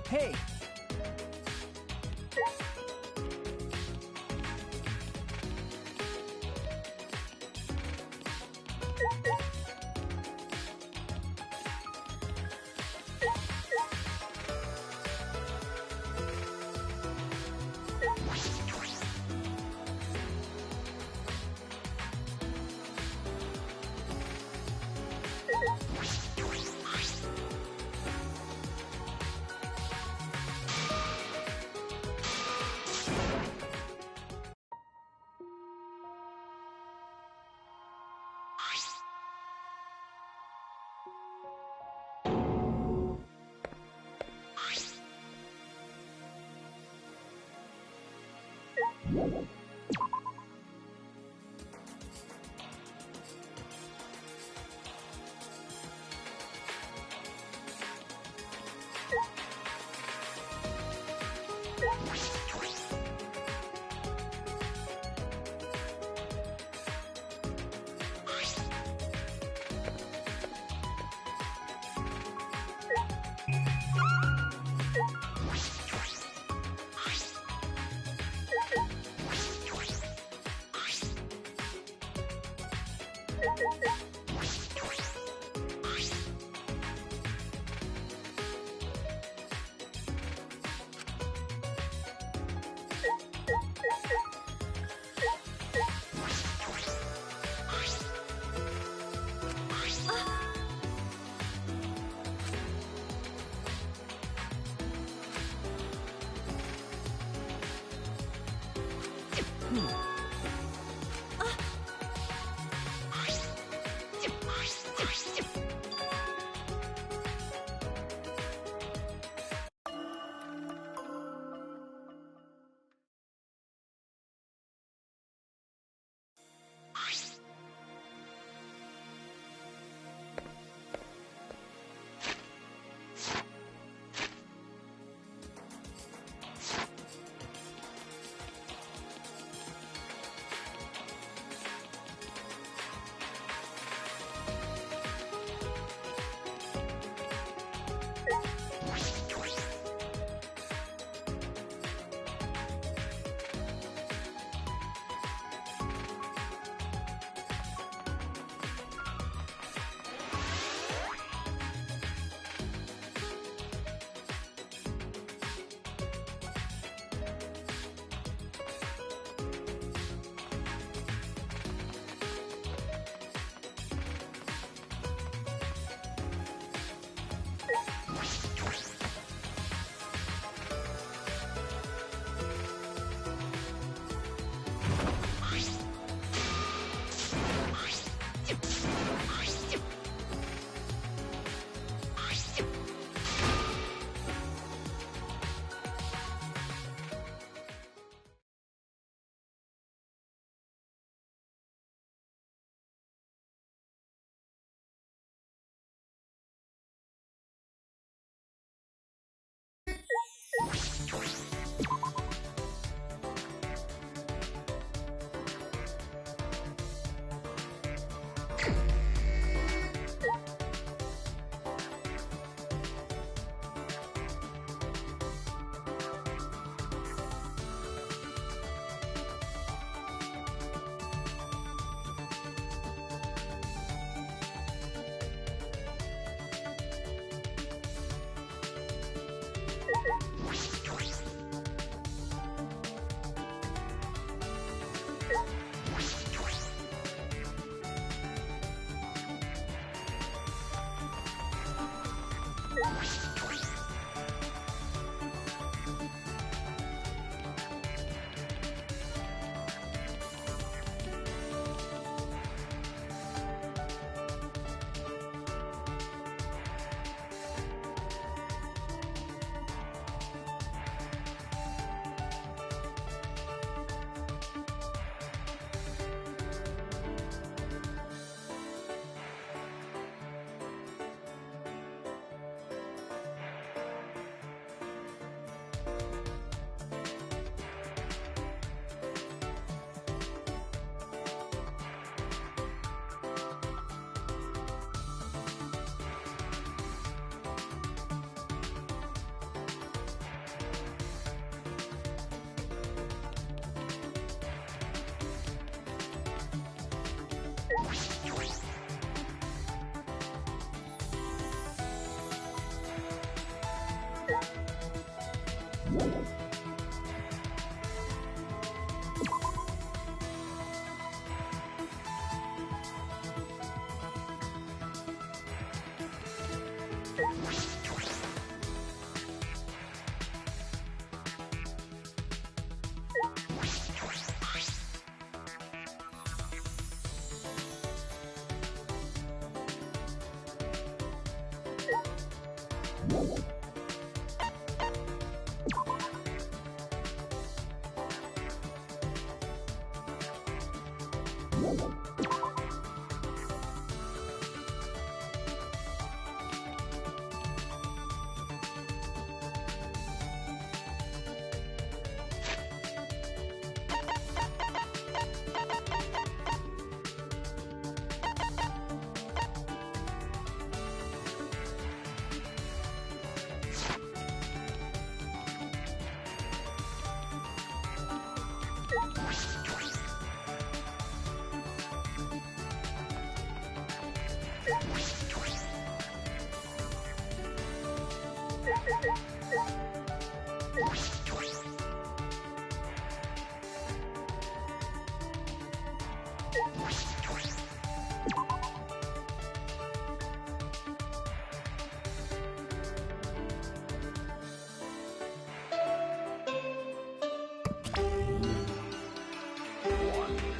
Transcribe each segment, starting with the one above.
Hey!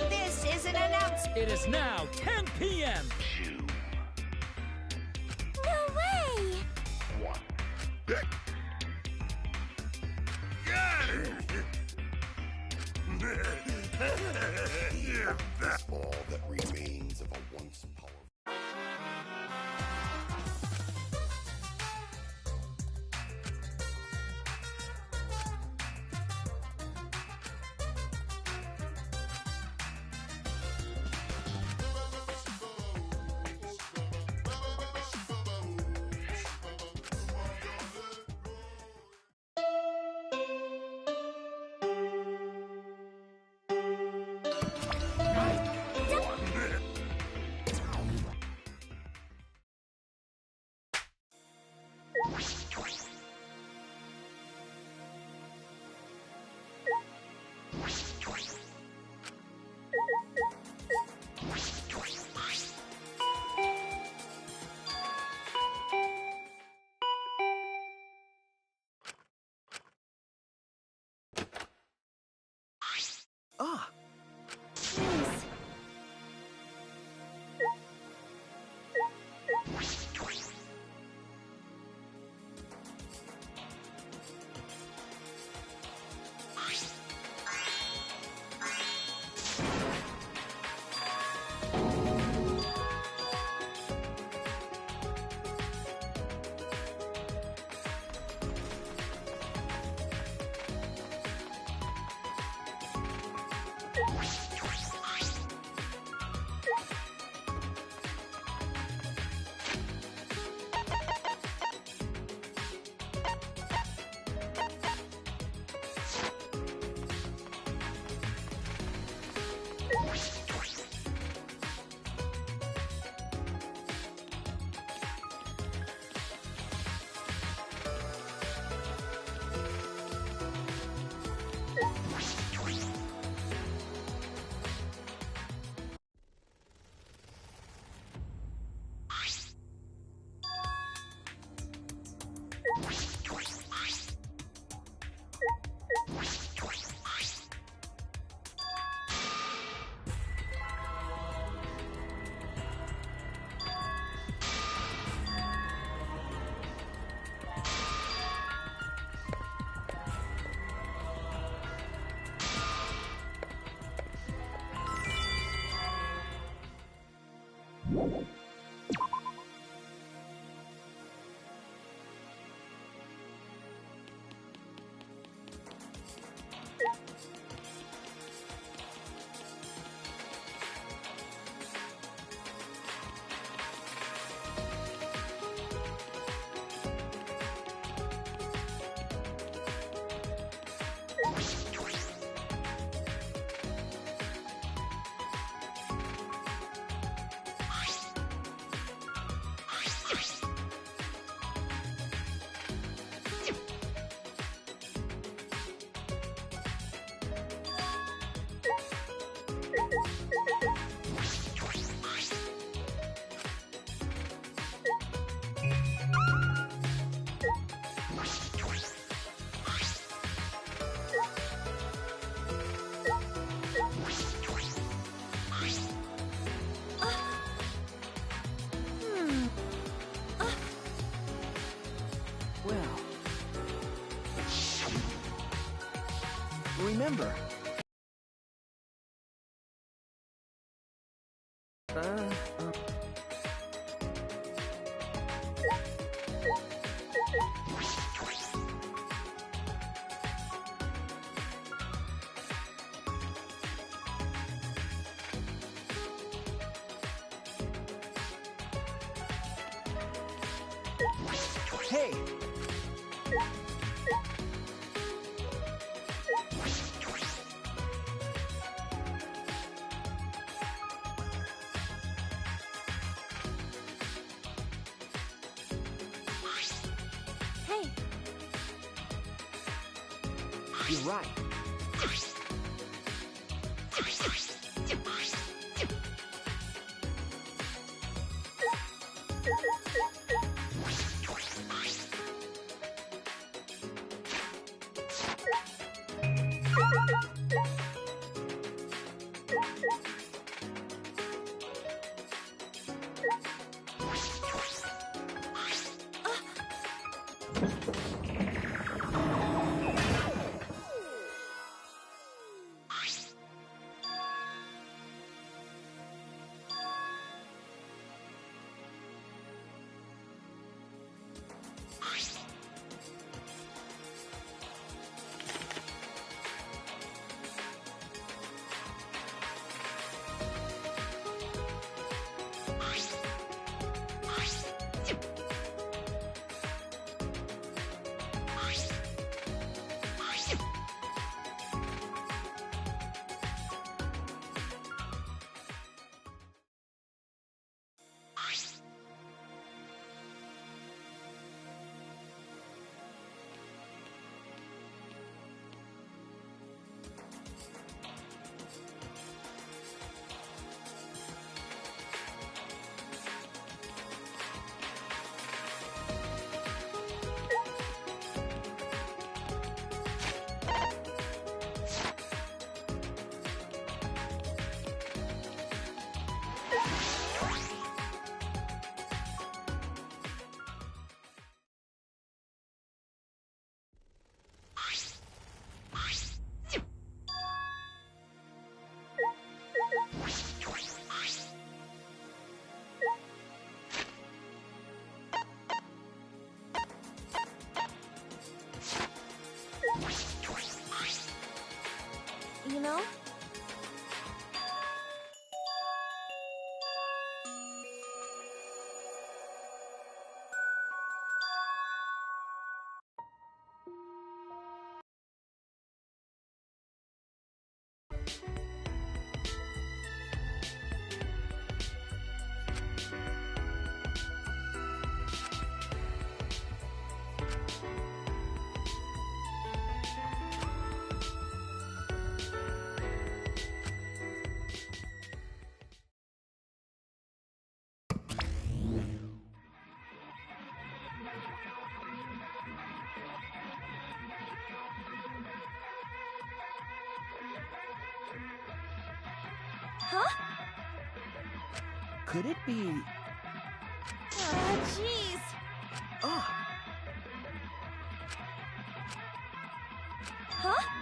This is an announcement. It is now 10 p.m. No way! That's all that remains of a once powerful. Ah! Please. Well. Remember, Uh, Hey! Hey, You're right. you know? Huh? Could it be... Jeez. Ah! Huh?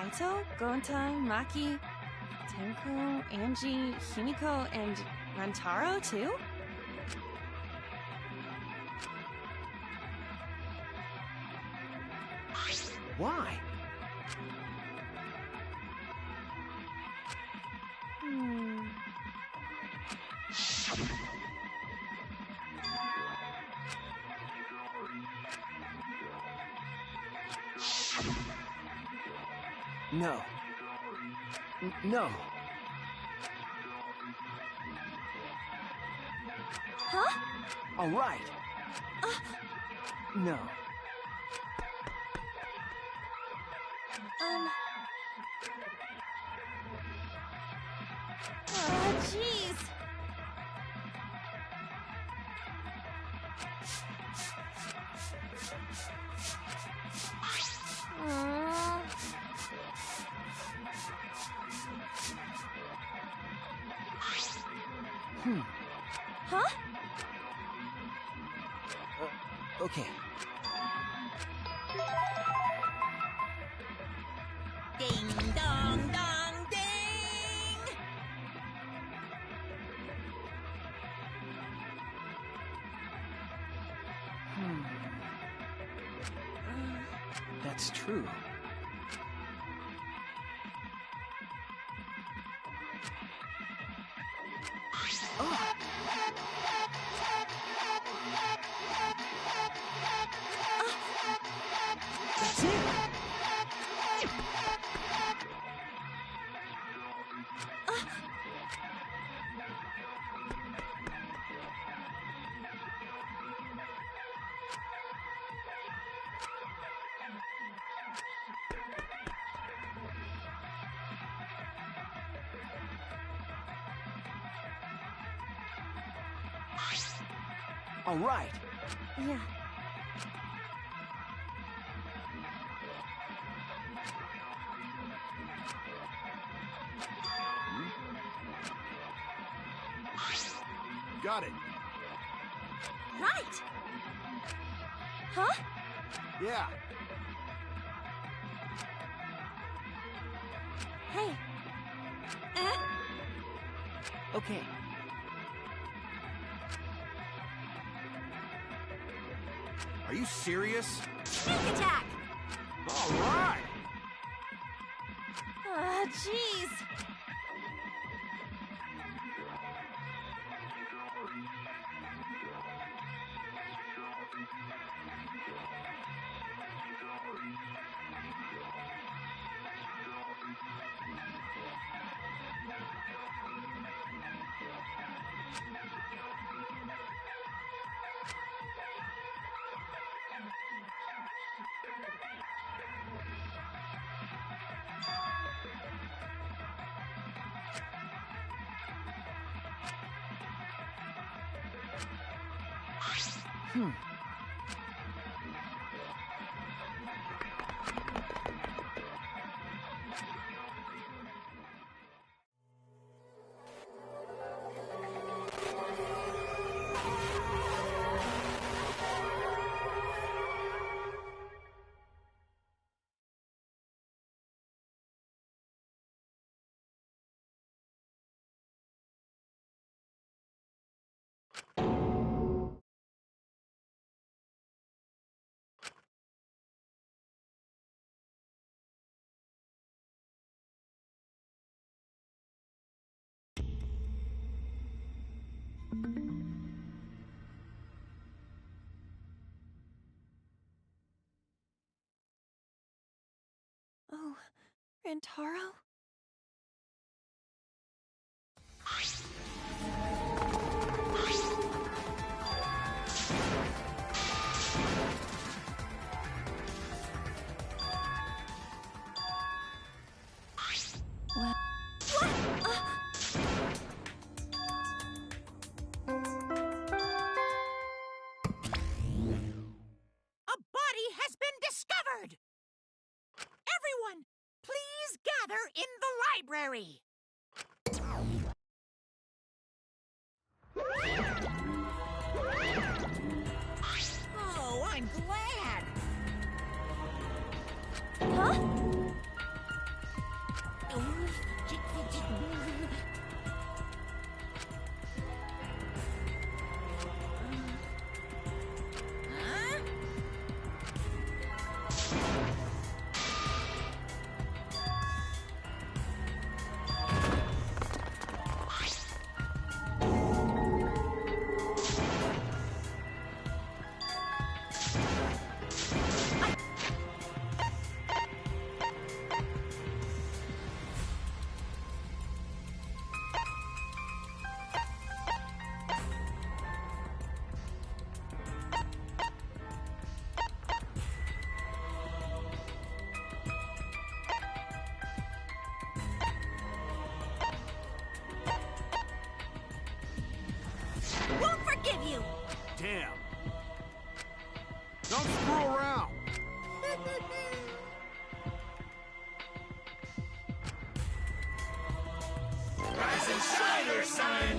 Kaito, Gontang, Maki, Tenko, Angie, Himiko, and Rantaro, too? Why? No. No. Huh? All right. No. Jeez. Hmm. Huh? Okay. Ding dong dong ding! That's true. Oh! That's it! All right. Yeah. Got it. Right! Huh? Yeah. Hey. Okay. Are you serious? Sneak attack! All right. Jeez. Oh, Rantaro? Well, what? A body has been discovered! Everyone, please gather in the library! Oh, I'm glad! Huh? Huh? Won't forgive you! Damn. Don't screw around. Rise and shine, or son.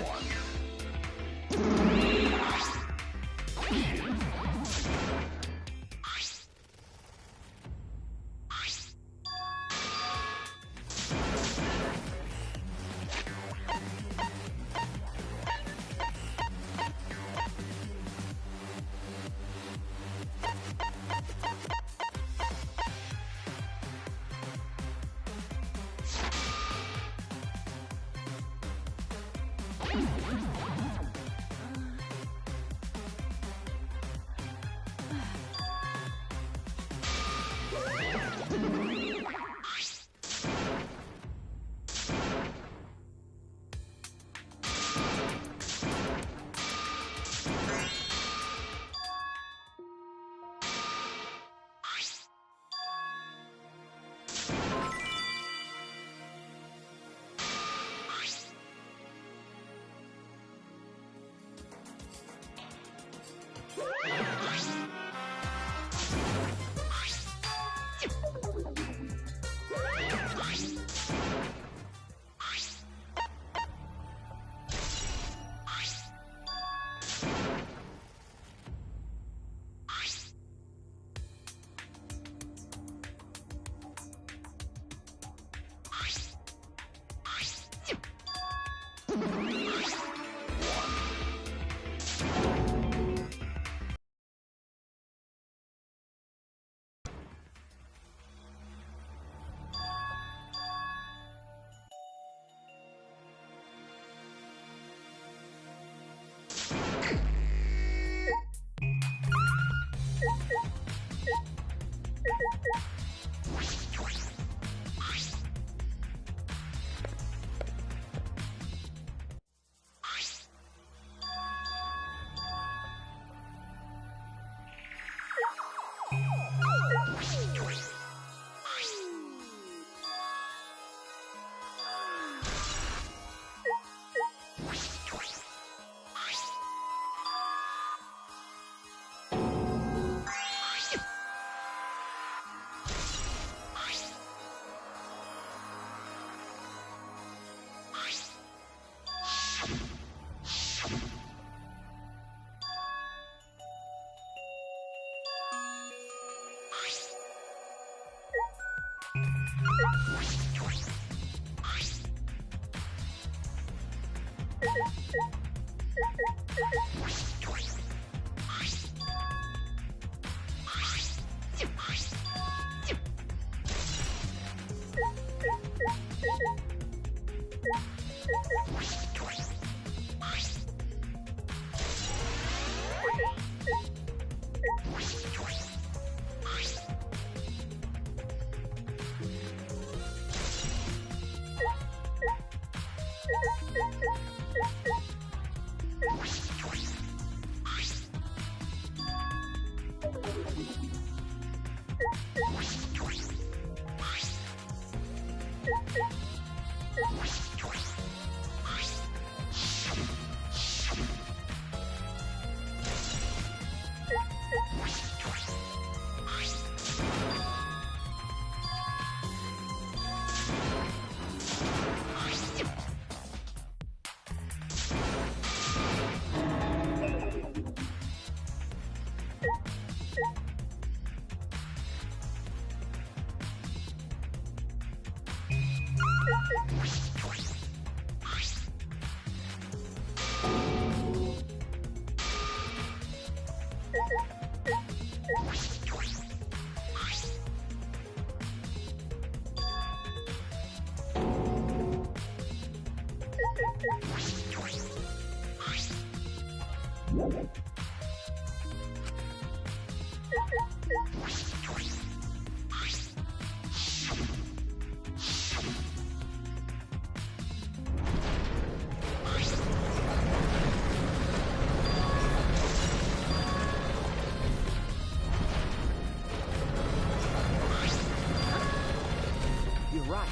You're right.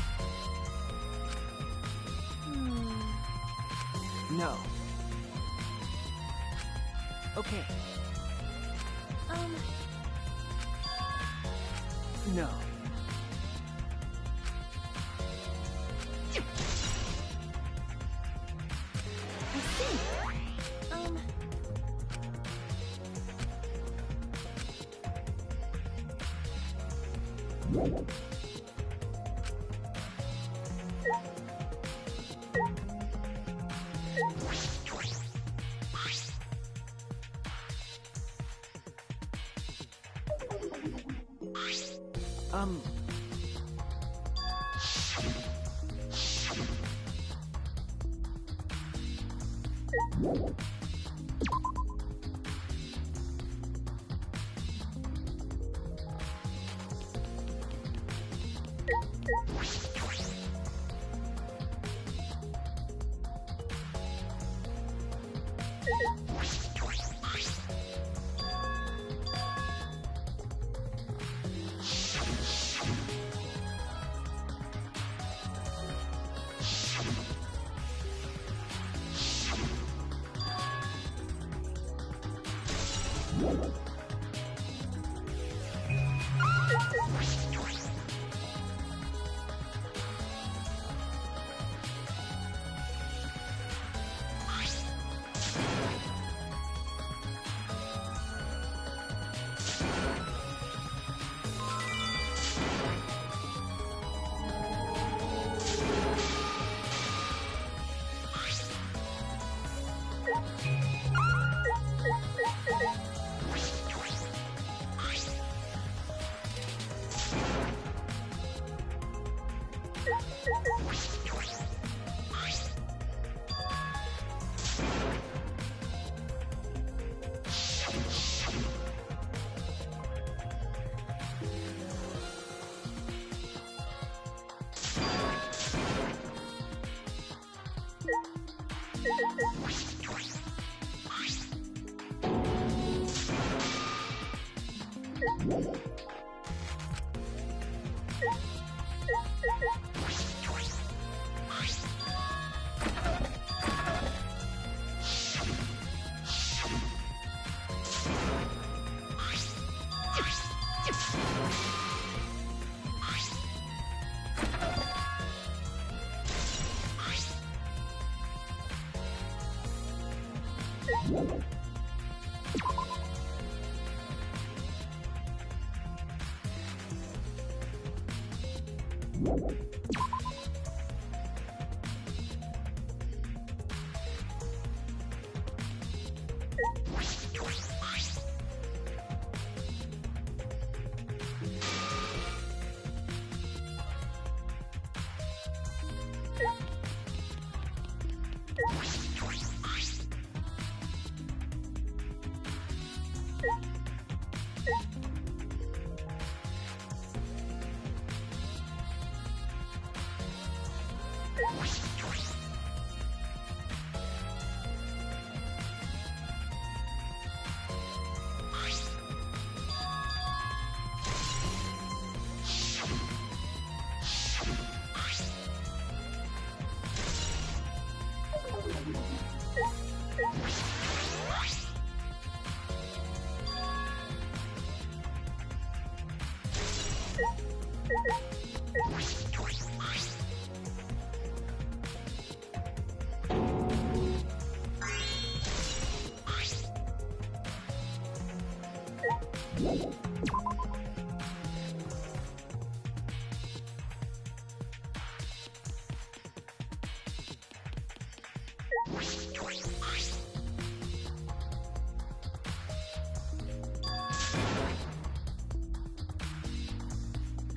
No. Okay. No. I see.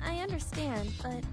I understand, but...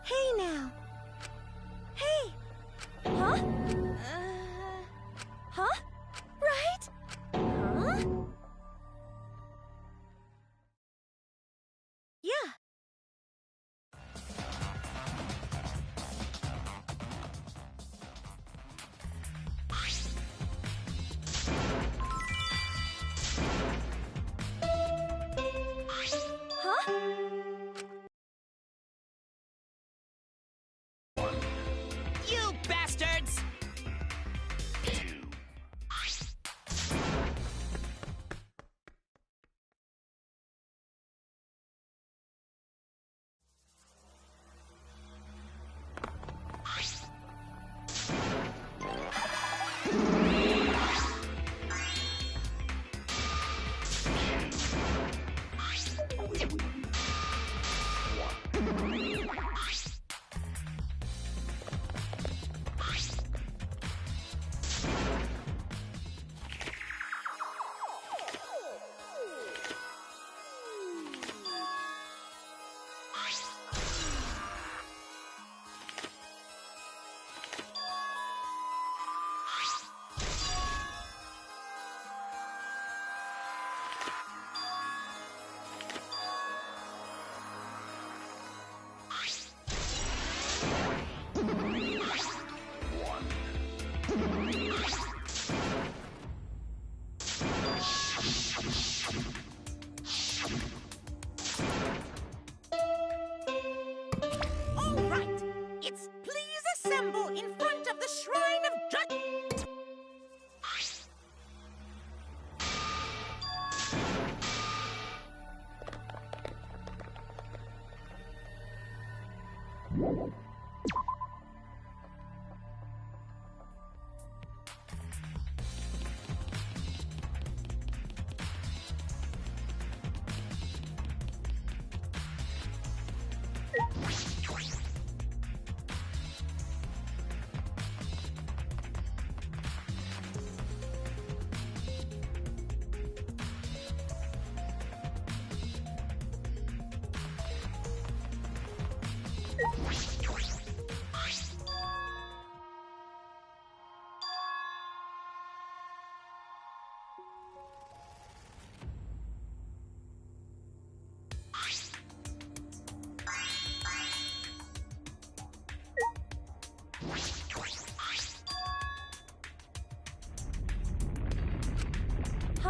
Hey now! Hey! Huh?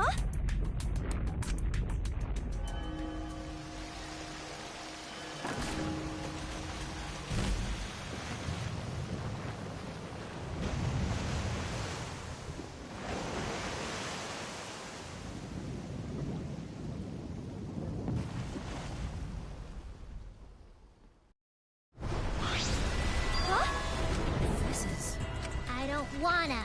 Huh? I don't wanna.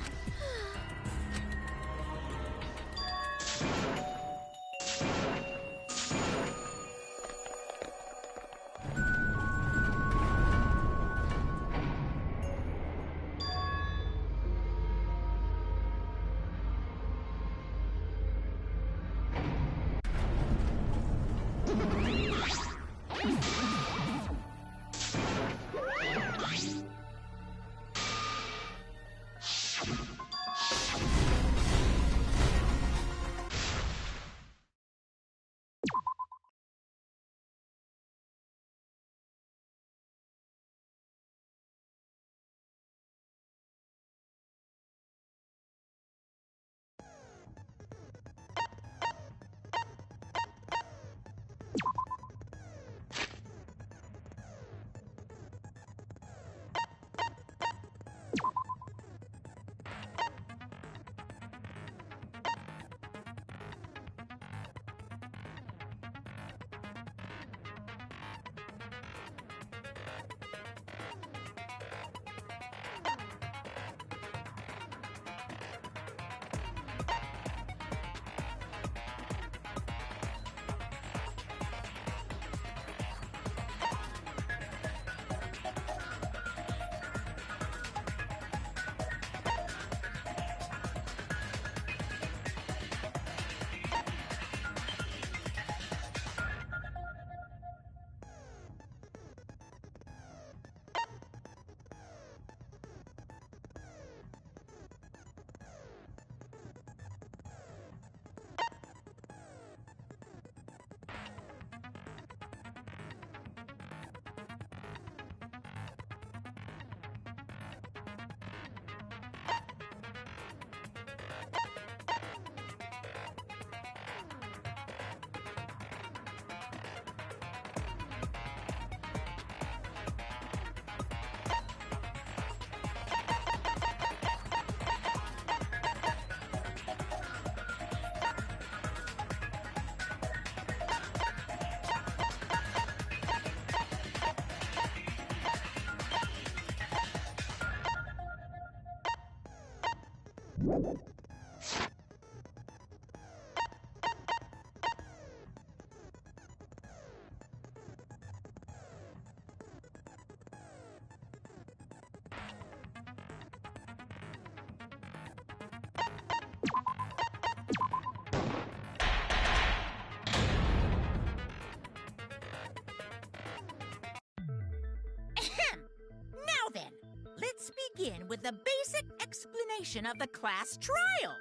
Now then, let's begin with the basic explanation of the class trial.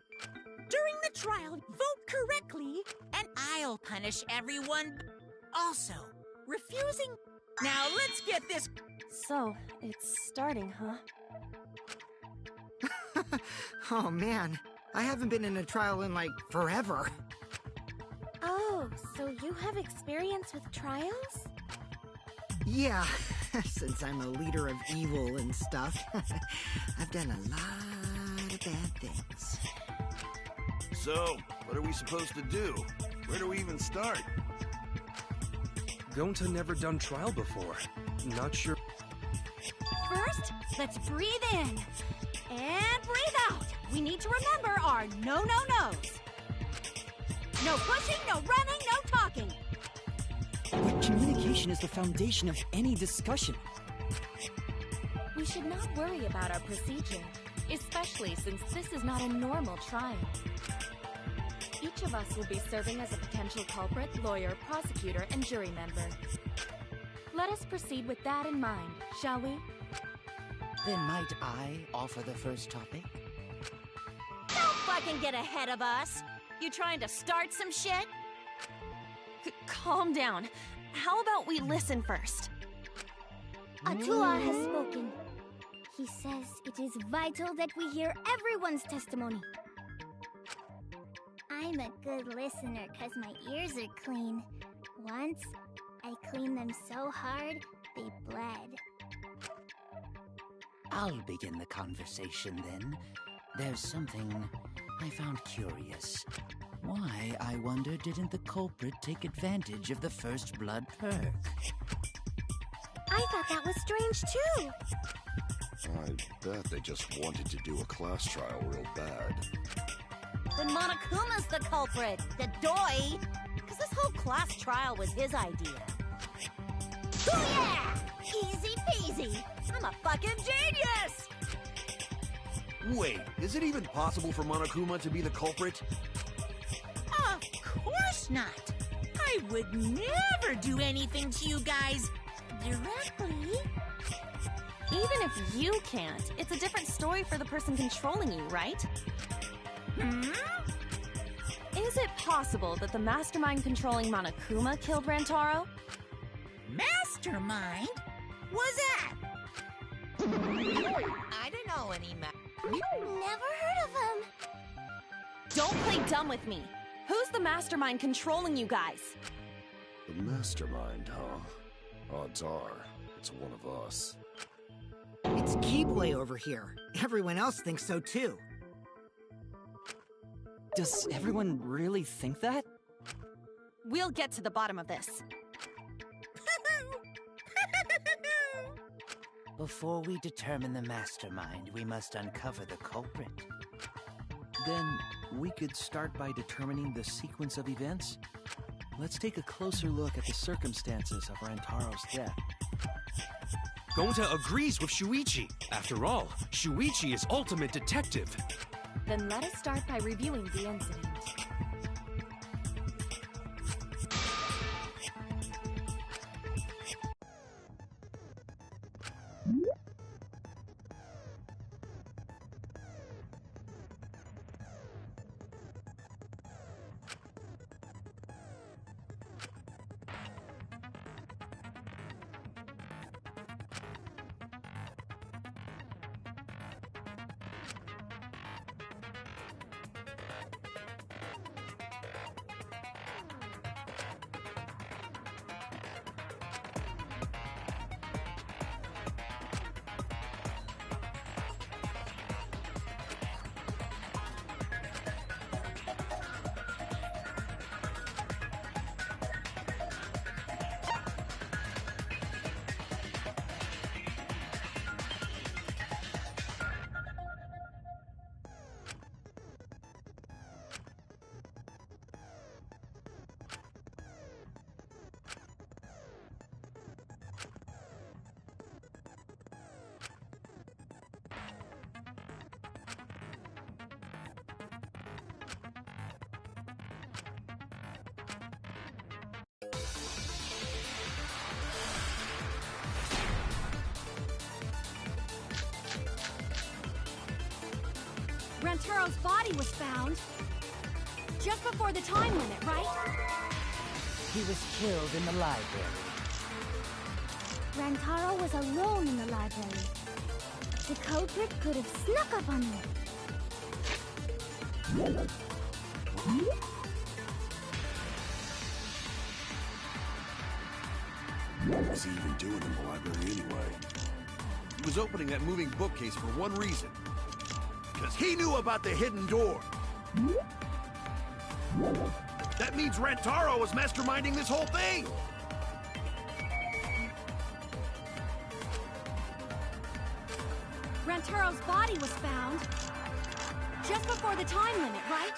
During the trial, vote correctly, and I'll punish everyone. Also, refusing... Now, let's get this... So, it's starting, huh? Oh man, I haven't been in a trial in like forever. Oh, so you have experience with trials? Yeah, since I'm a leader of evil and stuff, I've done a lot of bad things. So, what are we supposed to do? Where do we even start? Gonta never done trial before. Not sure. First, let's breathe in. And breathe out. We need to remember our no-no-nos. No pushing, no running, no talking. But communication is the foundation of any discussion. We should not worry about our procedure, especially since this is not a normal trial. Each of us will be serving as a potential culprit, lawyer, prosecutor, and jury member. Let us proceed with that in mind, shall we? Then might I offer the first topic? Don't fucking get ahead of us. You trying to start some shit? Calm down. How about we listen first? Atua has spoken. He says it is vital that we hear everyone's testimony. I'm a good listener because my ears are clean. Once, I cleaned them so hard, they bled. I'll begin the conversation then. There's something I found curious. Why, I wonder, didn't the culprit take advantage of the first blood perk? I thought that was strange too. I bet they just wanted to do a class trial real bad. Then Monokuma's the culprit, the doy! Because this whole class trial was his idea. Oh yeah! Easy peasy! I'm a fucking genius! Wait, is it even possible for Monokuma to be the culprit? Of course not. I would never do anything to you guys directly. Even if you can't, it's a different story for the person controlling you, right? Is it possible that the mastermind controlling Monokuma killed Rantaro? Mastermind? Was that? I don't know any Never heard of him. Don't play dumb with me. Who's the mastermind controlling you guys? The mastermind, huh? Odds are, it's one of us. It's Keyblade over here. Everyone else thinks so too. Does everyone really think that? We'll get to the bottom of this. Before we determine the mastermind, we must uncover the culprit. Then we could start by determining the sequence of events. Let's take a closer look at the circumstances of Rantaro's death. Gonta agrees with Shuichi. After all, Shuichi is ultimate detective. Then let us start by reviewing the incident. Rantaro's body was found just before the time limit, right? He was killed in the library. Rantaro was alone in the library. The culprit could have snuck up on him. What was he even doing in the library anyway? He was opening that moving bookcase for one reason. Because he knew about the hidden door. That means Rantaro was masterminding this whole thing! Rantaro's body was found just before the time limit, right?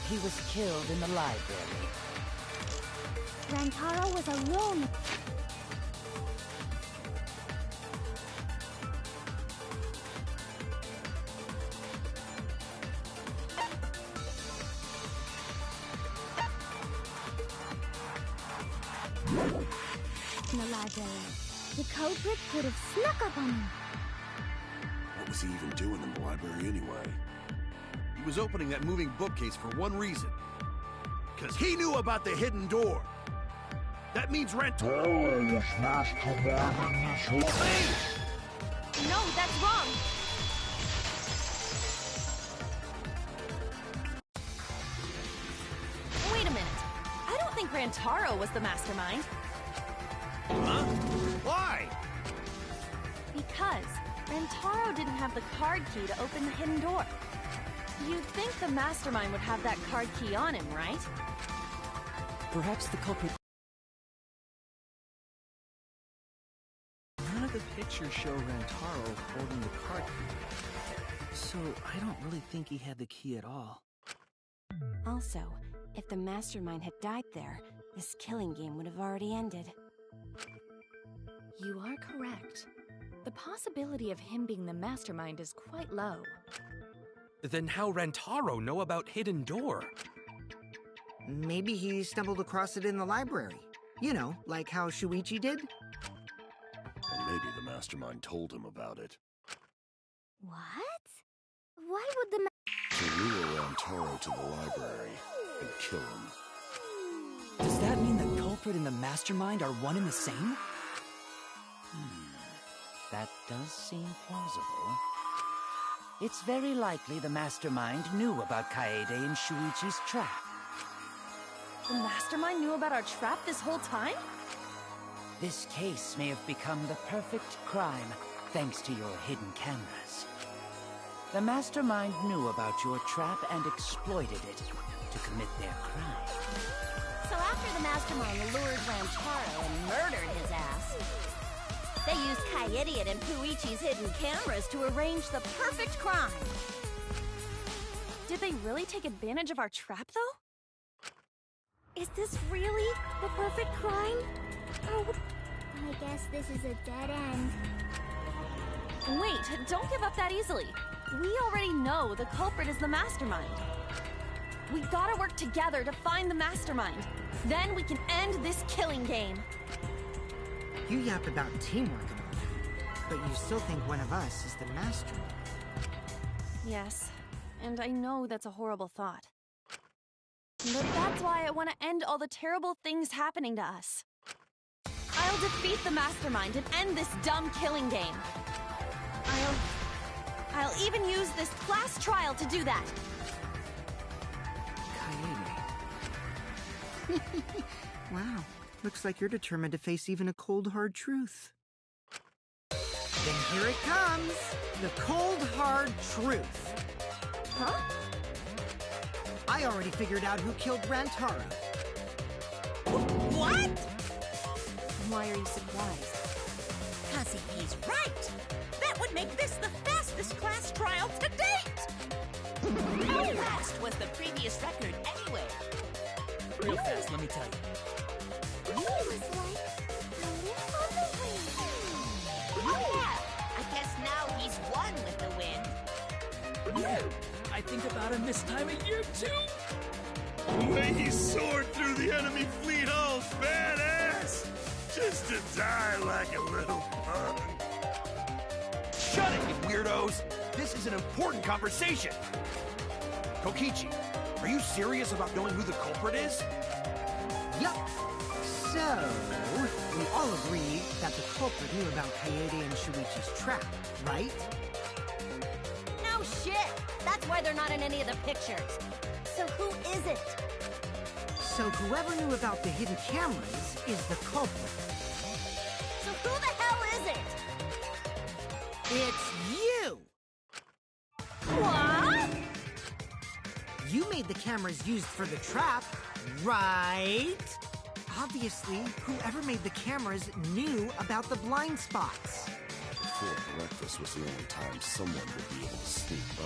He was killed in the library. Rantaro was alone. In the library. The culprit could have snuck up on him. What was he even doing in the library anyway? He was opening that moving bookcase for one reason. Because he knew about the hidden door. That means Rantaro was masterminding this whole thing! No, that's wrong! Rantaro was the mastermind. Huh? Why? Because Rantaro didn't have the card key to open the hidden door. You'd think the mastermind would have that card key on him, right? Perhaps the culprit... None of the pictures show Rantaro holding the card key. So I don't really think he had the key at all. Also, if the mastermind had died there, this killing game would have already ended. You are correct. The possibility of him being the mastermind is quite low. Then how Rantaro know about Hidden Door? Maybe he stumbled across it in the library. You know, like how Shuichi did? Or maybe the mastermind told him about it. What? Why would the To lure Rantaro to the library and kill him. Does that mean the culprit and the mastermind are one and the same? That does seem plausible. It's very likely the mastermind knew about Kaede and Shuichi's trap. The mastermind knew about our trap this whole time? This case may have become the perfect crime thanks to your hidden cameras. The mastermind knew about your trap and exploited it to commit their crime. So after the mastermind lured Rantaro and murdered his ass, they used Kaede and Puichi's hidden cameras to arrange the perfect crime. Did they really take advantage of our trap, though? Is this really the perfect crime? Oh, I guess this is a dead end. Wait, don't give up that easily. We already know the culprit is the mastermind. We gotta work together to find the mastermind. Then we can end this killing game. You yap about teamwork and all that, but you still think one of us is the mastermind. Yes, and I know that's a horrible thought. But that's why I want to end all the terrible things happening to us. I'll defeat the mastermind and end this dumb killing game. I'll even use this class trial to do that. Kaede. Wow, looks like you're determined to face even a cold, hard truth. Then here it comes, the cold, hard truth. Huh? I already figured out who killed Rantaro. What? Why are you surprised? Because if he's right, that would make this the fastest class trial to date! How fast was the previous record anyway? Real fast, let me tell you. He was like a leaf on the wind. Oh yeah, I guess now he's one with the wind. Yeah, I think about him this time of year too. The way he soared through the enemy fleet hull's badass! Just to die like a little punk. Shut it, you weirdos! This is an important conversation! Kokichi, are you serious about knowing who the culprit is? Yup. So, we all agree that the culprit knew about Kaede and Shuichi's trap, right? No shit! That's why they're not in any of the pictures. So who is it? So whoever knew about the hidden cameras is the culprit. So who the hell is it? It's you! What? You made the cameras used for the trap, right? Obviously, whoever made the cameras knew about the blind spots. Before breakfast was the only time someone would be able to sneak by.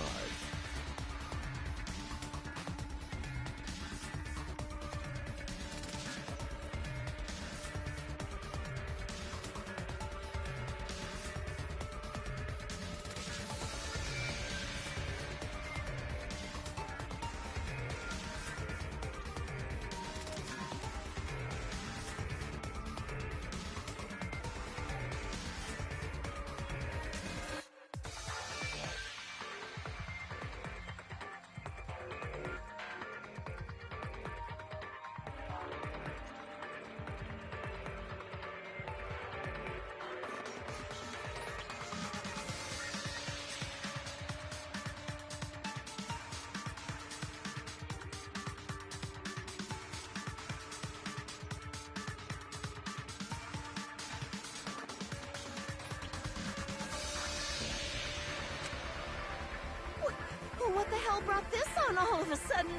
the hell brought this on all of a sudden?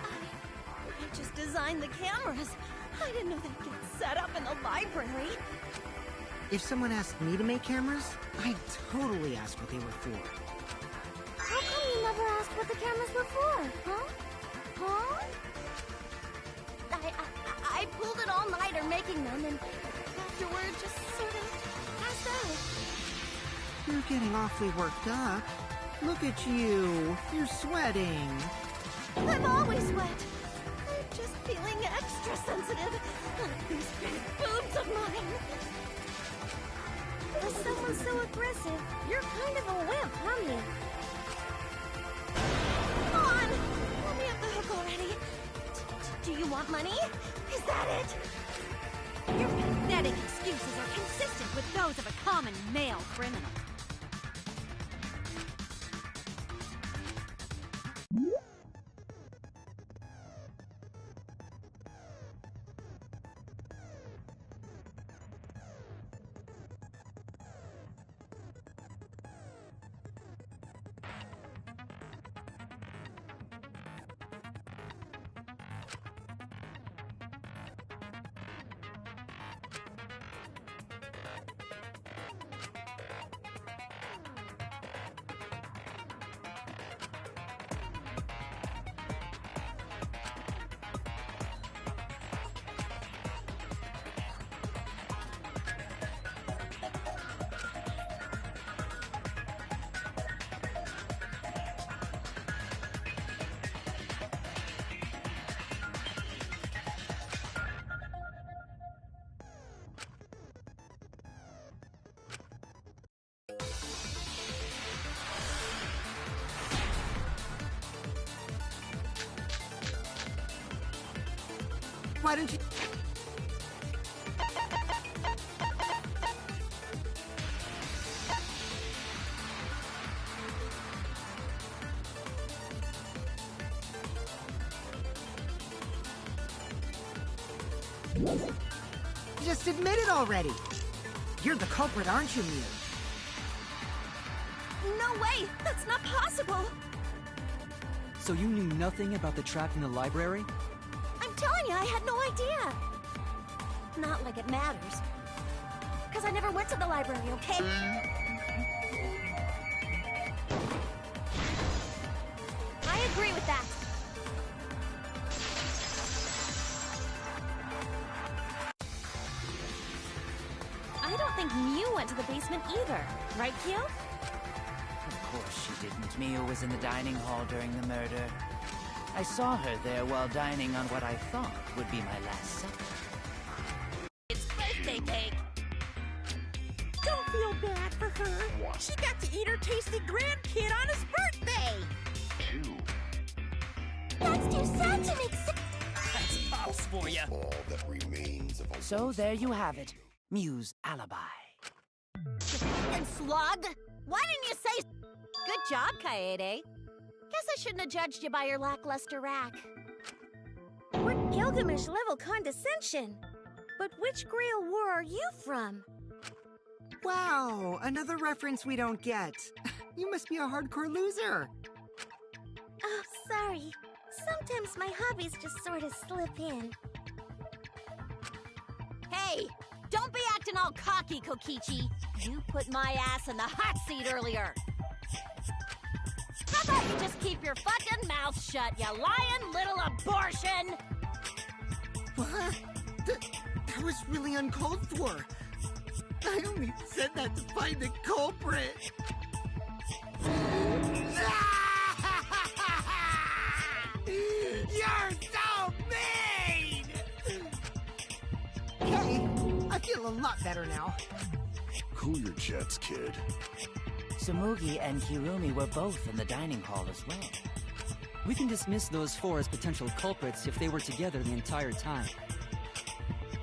I just designed the cameras. I didn't know they'd get set up in the library. If someone asked me to make cameras, I'd totally ask what they were for. How come you never asked what the cameras were for, huh? Huh? I pulled an all-nighter making them, and afterward just sort of passed out. You're getting awfully worked up. Look at you. You're sweating. I'm always wet. I'm just feeling extra sensitive. These big boobs of mine. With someone so aggressive, you're kind of a wimp, aren't you? Come on! Let me off the hook already. Do you want money? Is that it? Your pathetic excuses are consistent with those of a common male criminal. Why don't you... Just admit it already. You're the culprit, aren't you, Mew? No way! That's not possible! So you knew nothing about the trap in the library? I'm telling you, I had no idea! Not like it matters. Because I never went to the library, okay? I agree with that. I don't think Mew went to the basement either. Right, Q? Of course she didn't. Mia was in the dining hall during the murder. I saw her there while dining on what I thought would be my last supper. It's birthday cake! Don't feel bad for her. She got to eat her tasty grandkid on his birthday! That's too sad to make sense. That's pops for you. All that remains of a So there you have it. Mew's alibi. And slug! Why didn't you say... Good job, Kaede. Guess I shouldn't have judged you by your lackluster rack. What Gilgamesh-level condescension? But which Grail war are you from? Wow, another reference we don't get. You must be a hardcore loser. Oh, sorry. Sometimes my hobbies just sort of slip in. Hey! Don't be acting all cocky, Kokichi! You put my ass in the hot seat earlier! How about you just keep your fucking mouth shut, you lying little abortion! What? That was really uncalled for. I only said that to find the culprit. You're so mean! Hey, I feel a lot better now. Cool your jets, kid. Sumugi and Hirumi were both in the dining hall as well. We can dismiss those four as potential culprits if they were together the entire time.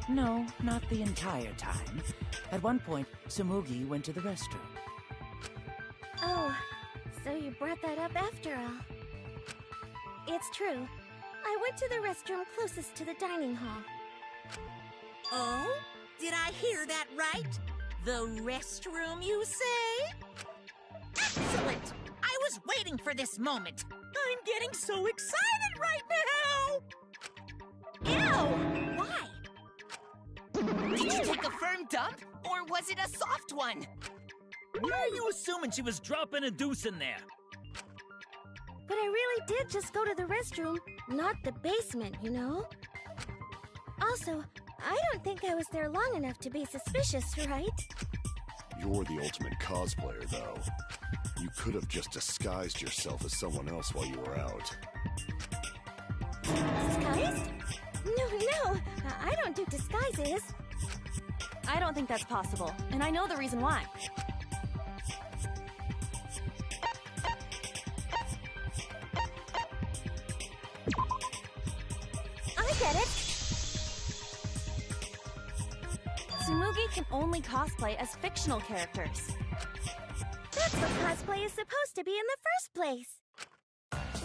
No, not the entire time. At one point, Sumugi went to the restroom. Oh, so you brought that up after all. It's true. I went to the restroom closest to the dining hall. Oh? Did I hear that right? The restroom, you say? Excellent! I was waiting for this moment. I'm getting so excited right now! Ew! Why? Did you take a firm dump, or was it a soft one? Why are you assuming she was dropping a deuce in there? But I really did just go to the restroom, not the basement, you know? Also, I don't think I was there long enough to be suspicious, right? You're the ultimate cosplayer, though. You could have just disguised yourself as someone else while you were out. Disguised? No, I don't do disguises. I don't think that's possible, and I know the reason why. I get it. Tsumugi can only cosplay as fictional characters. That's what cosplay is supposed to be in the first place.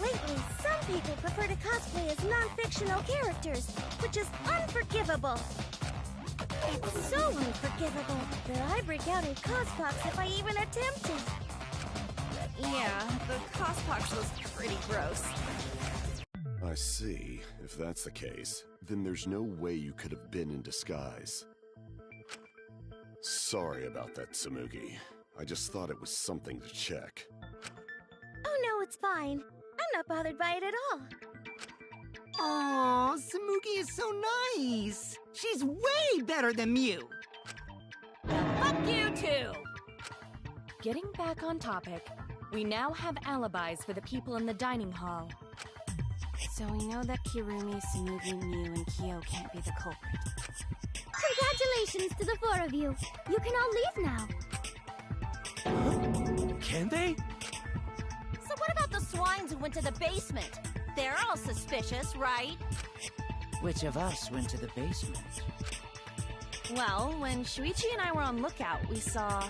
Lately, some people prefer to cosplay as non-fictional characters, which is unforgivable. It's so unforgivable that I break out in cospox if I even attempt it. Yeah, the cospox was pretty gross. I see. If that's the case, then there's no way you could have been in disguise. Sorry about that, Tsumugi. I just thought it was something to check. Oh no, it's fine. I'm not bothered by it at all. Aw, Tsumugi is so nice. She's way better than Mew. Fuck you too! Getting back on topic, we now have alibis for the people in the dining hall. So we know that Kirumi, Tsumugi, Mew, and Kyo can't be the culprit. Congratulations to the four of you. You can all leave now. Can they? So what about the swines who went to the basement? They're all suspicious, right? Which of us went to the basement? Well, when Shuichi and I were on lookout, we saw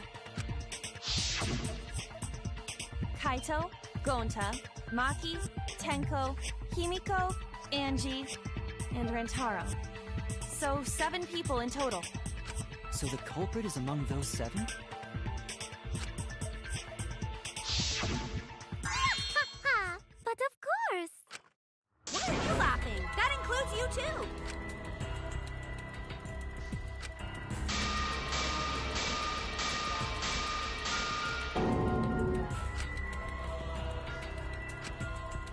Kaito, Gonta, Maki, Tenko, Himiko, Angie, and Rentaro. So 7 people in total. So the culprit is among those 7? But of course. Why are you laughing? That includes you too.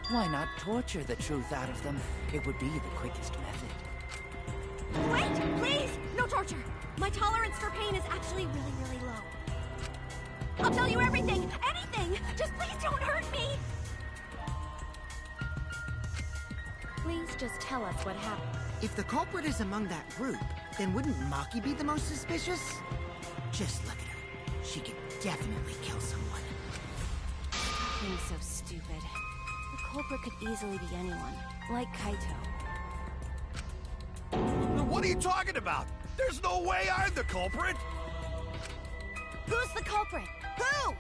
Why not torture the truth out of them? It would be the quickest method. Wait, please! No torture! My tolerance for pain is actually really, really low. I'll tell you everything! Anything! Just please don't hurt me! Please just tell us what happened. If the culprit is among that group, then wouldn't Maki be the most suspicious? Just look at her. She could definitely kill someone. Being so stupid. The culprit could easily be anyone, like Kaito. What are you talking about? There's no way I'm the culprit! Who's the culprit? Who?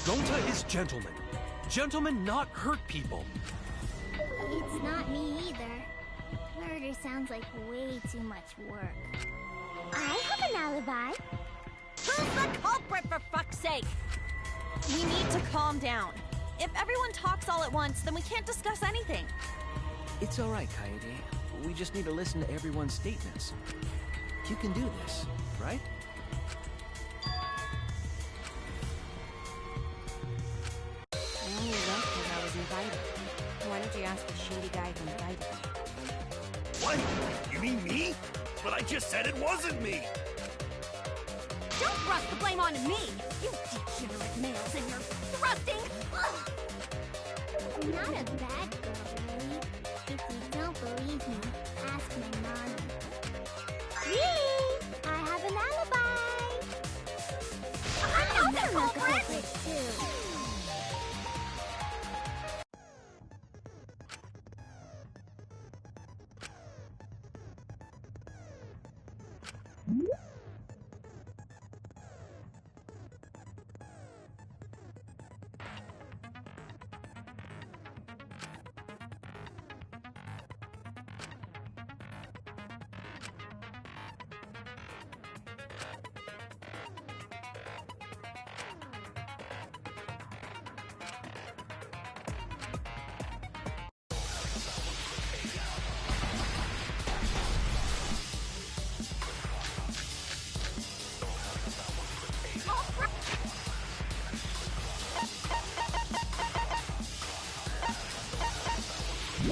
Gonta is gentleman. Gentlemen not hurt people. It's not me either. Murder sounds like way too much work. I have an alibi. Who's the culprit, for fuck's sake? We need to calm down. If everyone talks all at once, then we can't discuss anything. It's all right, Kaede. We just need to listen to everyone's statements. You can do this, right? I only went because I was invited. Why don't you ask the shady guy who invited me? What? You mean me? But I just said it wasn't me! Don't thrust the blame on me! You degenerate males and your thrusting! Ugh. I'm not a bad girl, really. If you don't believe me, ask my mommy. Really? I have an alibi. I'm not the culprit! too.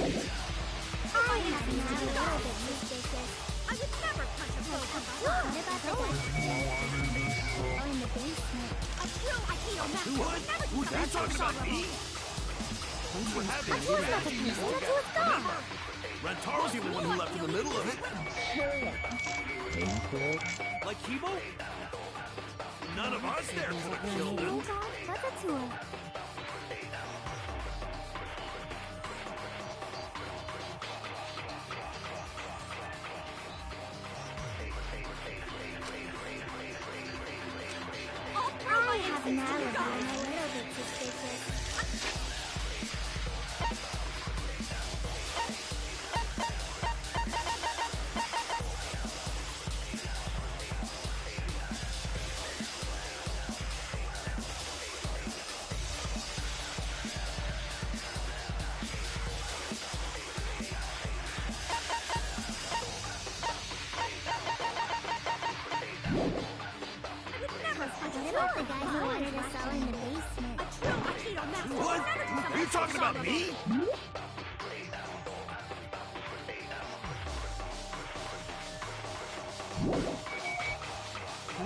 I have an little bit suspicious. I would never punch a foe from What behind. about the guy in the basement? A true Aikido master What? would never Who's do that talking about me? We're having a strategy meeting together. Remember? Rantaro's the only one who left in the middle of it. Like Kibo? None of us there could have killed him. I have an alibi. I'm a little bit suspicious. What about the guy who wanted us all in the basement? A true Aikido master would What? never do Are you talking about me?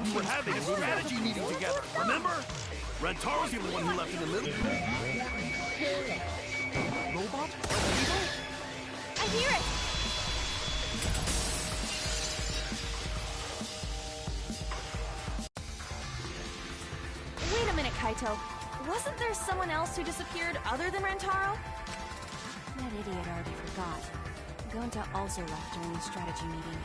We were having a strategy meeting together, remember? Rantaro's the only one who left in the middle. Robot? I hear it! Wait a minute, Kaito. Wasn't there someone else who disappeared other than Rantaro? That idiot already forgot. Gonta also left during the strategy meeting.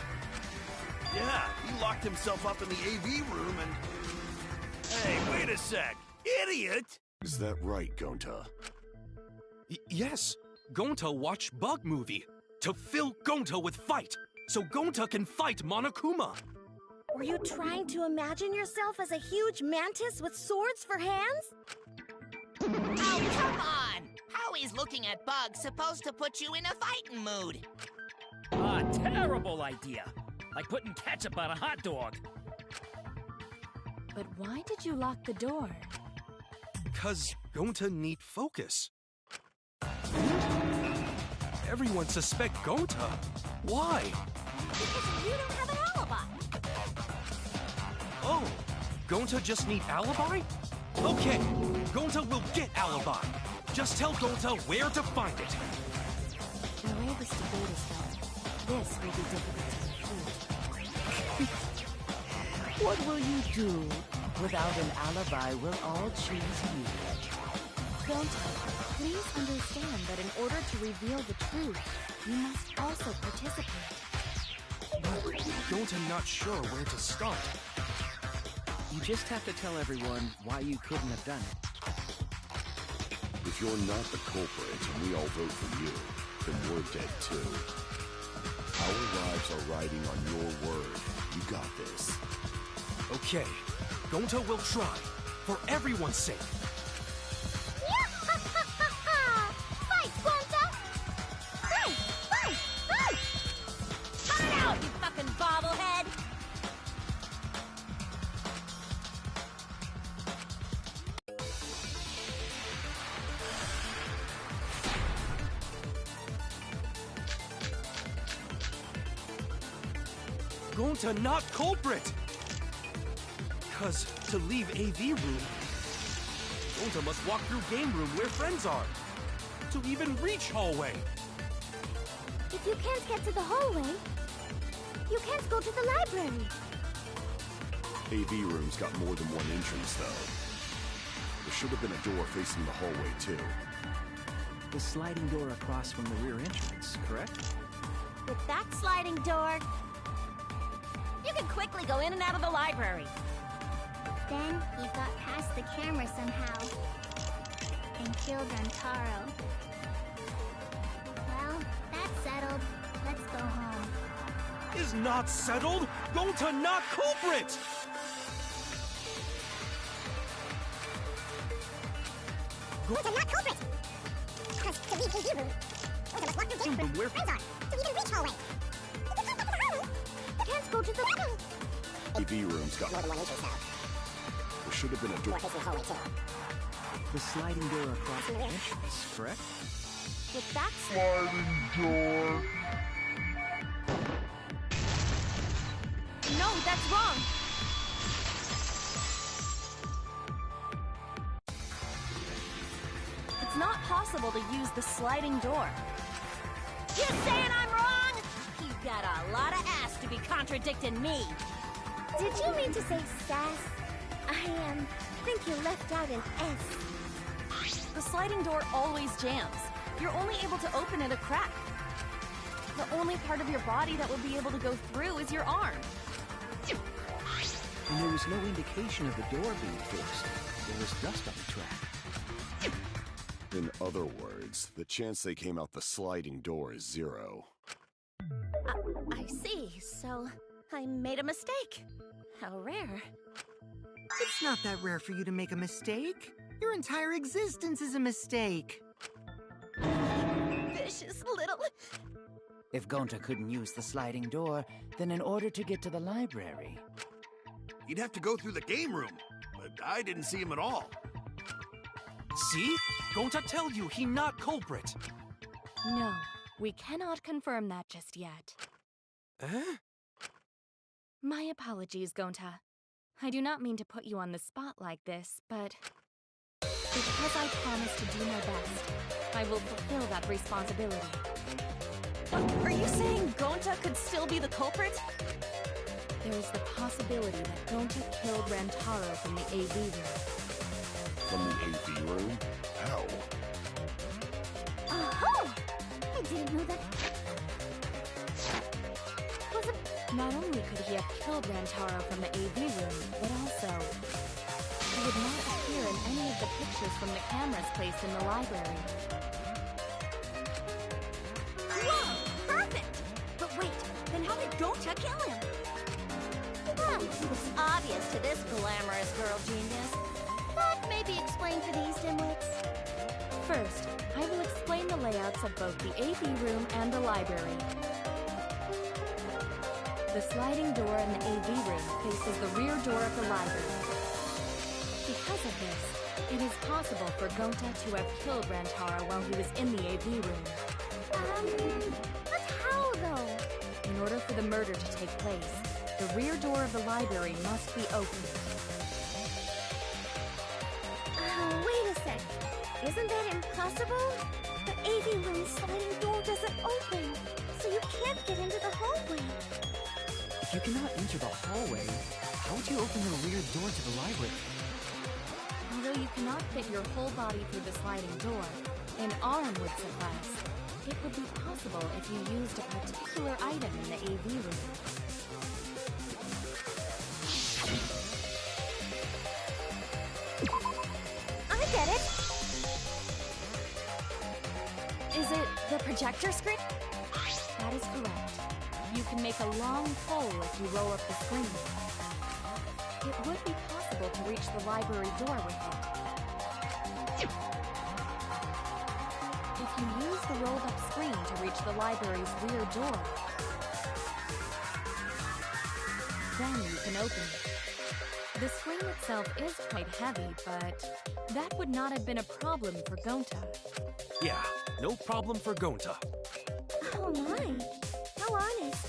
Yeah, he locked himself up in the AV room and... Hey, wait a sec! Idiot! Is that right, Gonta? Yes. Gonta watched Bug Movie to fill Gonta with fight, so Gonta can fight Monokuma. Were you trying to imagine yourself as a huge mantis with swords for hands? Oh, come on! How is looking at bugs supposed to put you in a fighting mood? Ah, terrible idea. Like putting ketchup on a hot dog. But why did you lock the door? 'Cause Gonta need focus. Everyone suspect Gonta. Why? Because you don't have an alibi. Oh, Gonta just need alibi? Okay, Gonta will get alibi. Just tell Gonta where to find it. The way this debate is going, this will be difficult to refute. What will you do? Without an alibi, we'll all choose you. Gonta, please understand that in order to reveal the truth, you must also participate. But Gonta not sure where to start. You just have to tell everyone why you couldn't have done it. If you're not the culprit and we all vote for you, then we're dead too. Our lives are riding on your word. You got this. Okay, Gonta will try, for everyone's sake. Fight, Gonta! Fight! Fight! Fight! Cut it out, you fucking bobblehead! Gonta not culprit! 'Cause to leave AV room, Gonta must walk through game room where friends are. To even reach hallway. If you can't get to the hallway, you can't go to the library. AV room's got more than one entrance, though. There should have been a door facing the hallway, too. The sliding door across from the rear entrance, correct? With that sliding door, you can quickly go in and out of the library. Then he got past the camera somehow and killed Rantaro. Well, that's settled. Let's go home. Is not settled? Gonta not culprit! Gonta not culprit! Because to leave AV room, Gonta must walk through game room where friends are to even reach hallway. If you can't get to the hallway, you can't go to the library. AV room's got more than one entrance now. There should have been a door Facing the hallway, too. The sliding door across the entrance, correct? With that Sliding door. No, that's wrong! It's not possible to use the sliding door. You saying I'm wrong? You got a lot of ass to be contradicting me. Did you mean to say sass? I think you left out an S. The sliding door always jams. You're only able to open it a crack. The only part of your body that will be able to go through is your arm. And there was no indication of the door being forced. There was dust on the track. In other words, the chance they came out the sliding door is 0. I see. So I made a mistake. How rare. It's not that rare for you to make a mistake. Your entire existence is a mistake. Vicious little... If Gonta couldn't use the sliding door, then in order to get to the library... He'd have to go through the game room, but I didn't see him at all. See? Gonta tell you he not culprit. No, we cannot confirm that just yet. Eh? My apologies, Gonta. I do not mean to put you on the spot like this, but because I promised to do my best, I will fulfill that responsibility. Are you saying Gonta could still be the culprit? There is the possibility that Gonta killed Rantaro from the AV room. From the AV room? How? Oh! I didn't know that. Not only could he have killed Rantaro from the AV room, but also he would not appear in any of the pictures from the cameras placed in the library. Whoa! Perfect! But wait, then how did Gonta kill him? Well, it's obvious to this glamorous girl genius. But maybe explain for these dimwits. First, I will explain the layouts of both the AV room and the library. The sliding door in the AV room faces the rear door of the library. Because of this, it is possible for Gonta to have killed Rantaro while he was in the AV room. But how, though? In order for the murder to take place, the rear door of the library must be opened. Wait a sec. Isn't that impossible? The AV room sliding door doesn't open, so you can't get into the hallway. If you cannot enter the hallway, how would you open the rear door to the library? Although you cannot fit your whole body through the sliding door, an arm would suffice. It would be possible if you used a particular item in the AV room. I get it! Is it the projector screen? That is correct. You can make a long pole if you roll up the screen. It would be possible to reach the library door with it. If you use the rolled up screen to reach the library's rear door, then you can open it. The screen itself is quite heavy, but that would not have been a problem for Gonta. Yeah, no problem for Gonta. Oh my! How honest.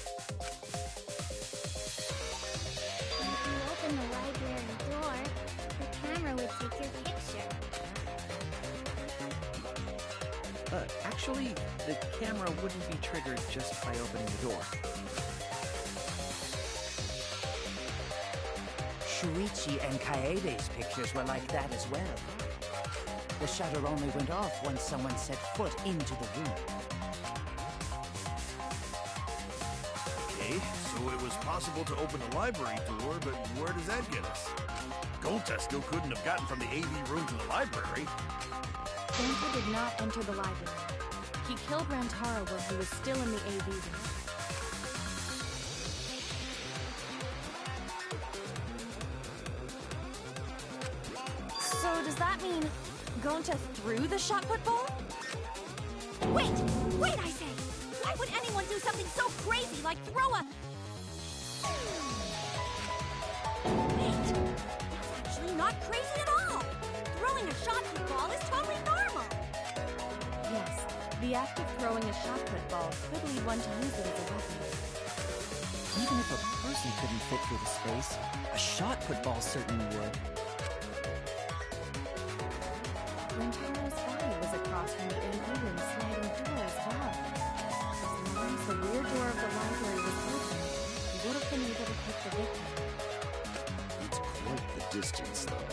If you open the library door, the camera would take your picture. Actually, the camera wouldn't be triggered just by opening the door. Shuichi and Kaede's pictures were like that as well. The shutter only went off once someone set foot into the room. Okay, so it was possible to open the library door, but where does that get us? Gonta still couldn't have gotten from the AV room to the library. Gonta did not enter the library. He killed Rantaro while he was still in the AV room. So does that mean Gonta threw the shot put ball? Wait! Wait, I say! Why would anyone do something so crazy like throw a... Wait! That's actually not crazy at all! Throwing a shot put ball is totally normal! Yes, The act of throwing a shot put ball could lead one to use it as a weapon. Even if a person couldn't fit through the space, a shot put ball certainly would. Rentaro's body was across from the AV room sliding door as well. As long as the rear door of the library was open, he would have been able to pick the victim. It's quite the distance, though.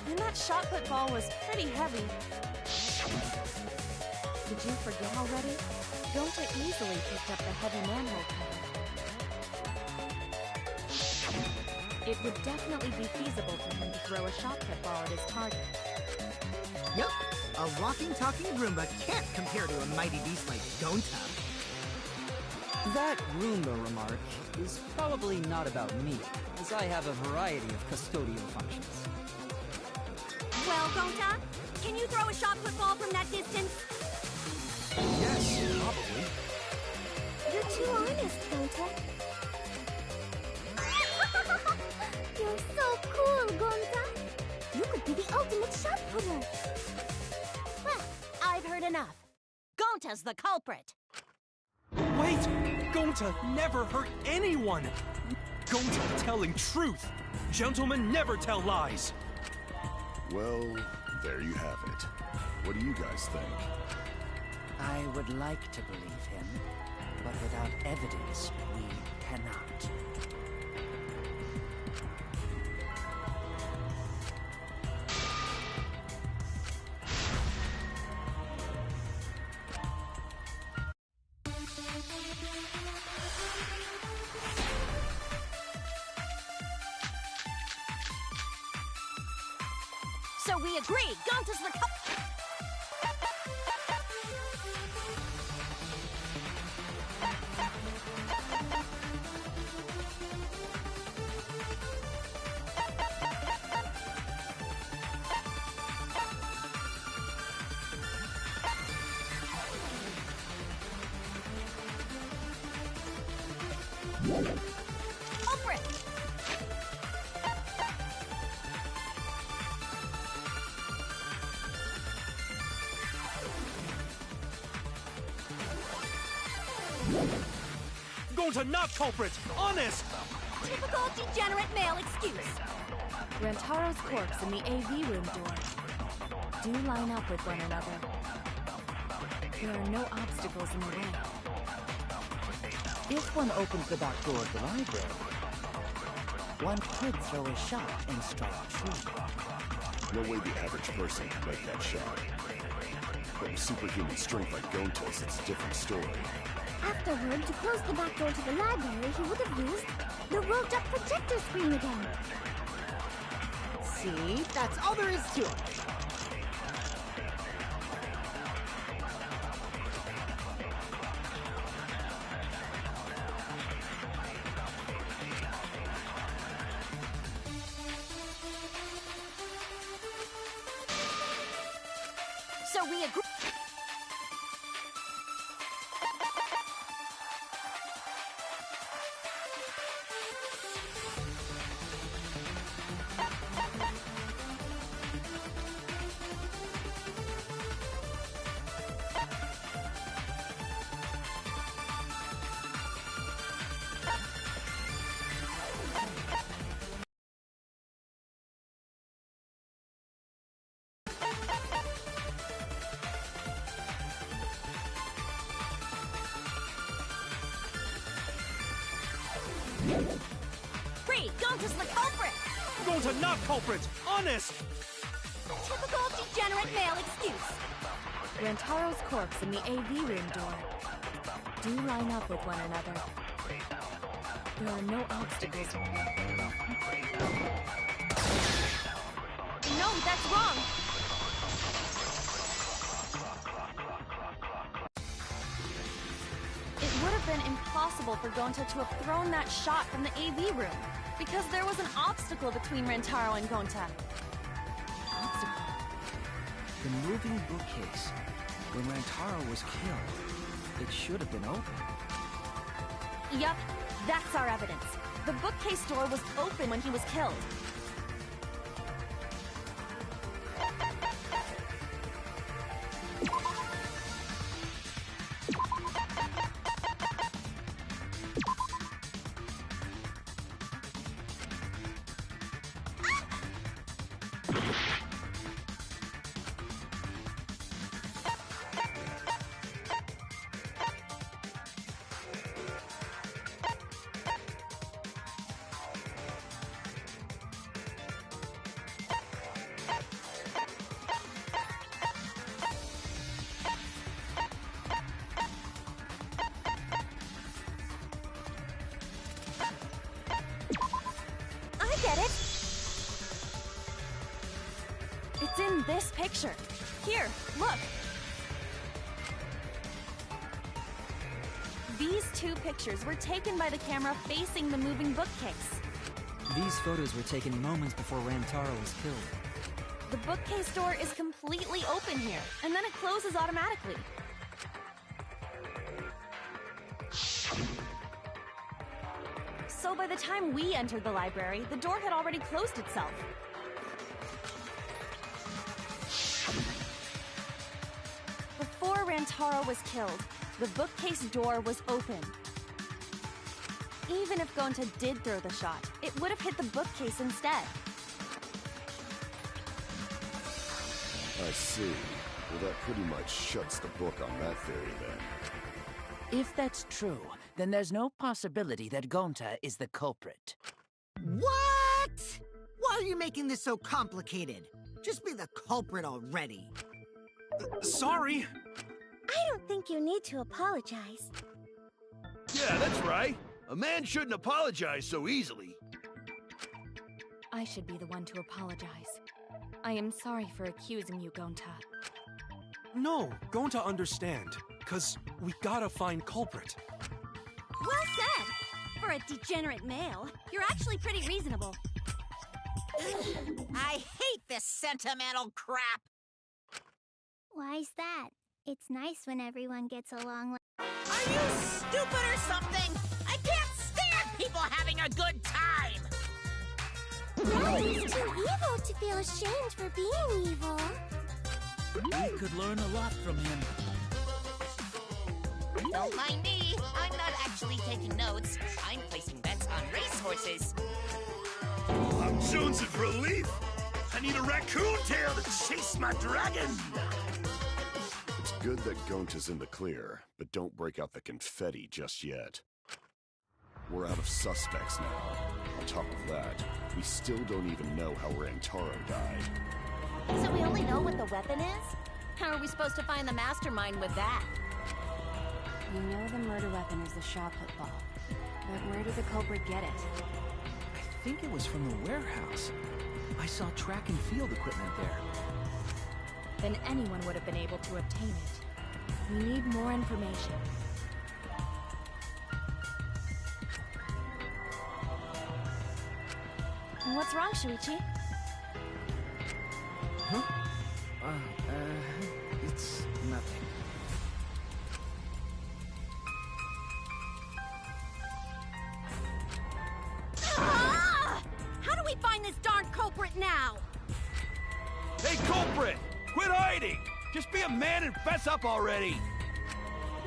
And that shot put ball was pretty heavy. Did you forget already? Gonta easily picked up the heavy manhole cover. It would definitely be feasible for him to throw a shot put ball at his target. Yep, a walking, talking Roomba can't compare to a mighty beast like Gonta. That Roomba remark is probably not about me, as I have a variety of custodial functions. Well, Gonta, can you throw a shot put ball from that distance? Yes, probably. You're too honest, Gonta. You're so cool, Gonta. You could be the ultimate shot putter. Well, I've heard enough. Gonta's the culprit. Wait! Gonta never hurt anyone! Gonta telling truth! Gentlemen never tell lies! Well, there you have it. What do you guys think? I would like to believe him, but without evidence, we cannot. So we agree, Gonta's the culprit. Gonta not culprit! Honest! Typical degenerate male excuse. Rentaro's corpse in the AV room door. Do line up with one another. There are no obstacles in the way. If one opens the back door of the library, one could throw a shot and strike true. No way the average person could make that shot. But with superhuman strength like Gonta's, it's a different story. Afterward, to close the back door to the library, he would have used the roped-up projector screen again. See? That's all there is to it. So we agree. Free! Gonta's the culprit! Gonta not culprit! Honest! Typical degenerate male excuse. Rentaro's corpse in the AV room door. Do line up with one another. There are no obstacles. No, that's wrong! It would have been impossible for Gonta to have thrown that shot from the AV room, because there was an obstacle between Rentaro and Gonta. Obstacle? The moving bookcase. When Rantaro was killed, it should have been open. Yup, that's our evidence. The bookcase door was open when he was killed. this picture. Here, look. These two pictures were taken by the camera facing the moving bookcase. These photos were taken moments before Rantaro was killed. The bookcase door is completely open here, and then it closes automatically. So by the time we entered the library, the door had already closed itself. Before Rantaro was killed, the bookcase door was open. Even if Gonta did throw the shot, it would have hit the bookcase instead. I see. Well, that pretty much shuts the book on that theory, then. If that's true, then there's no possibility that Gonta is the culprit. What? Why are you making this so complicated? Just be the culprit already. Sorry. I don't think you need to apologize. Yeah, that's right. A man shouldn't apologize so easily. I should be the one to apologize. I am sorry for accusing you, Gonta. No, Gonta understand. 'Cause we gotta find culprit. Well said! For a degenerate male, you're actually pretty reasonable. I hate this sentimental crap! Why's that? It's nice when everyone gets along like... Are you stupid or something? I can't stand people having a good time! Daddy is too evil to feel ashamed for being evil. We could learn a lot from him. Don't mind me. I'm not actually taking notes. I'm placing bets on racehorses. I'm jonesing for relief. I need a raccoon tail to chase my dragon. It's good that Gonta's in the clear, but don't break out the confetti just yet. We're out of suspects now. On top of that, we still don't even know how Rantaro died. So we only know what the weapon is? How are we supposed to find the mastermind with that? We know the murder weapon is the shot put ball. But where did the culprit get it? I think it was from the warehouse. I saw track and field equipment there. Then anyone would have been able to obtain it. We need more information. What's wrong, Shuichi? Huh? It's nothing. Ah! How do we find this darn culprit now? Hey, culprit! Quit hiding! Just be a man and fess up already!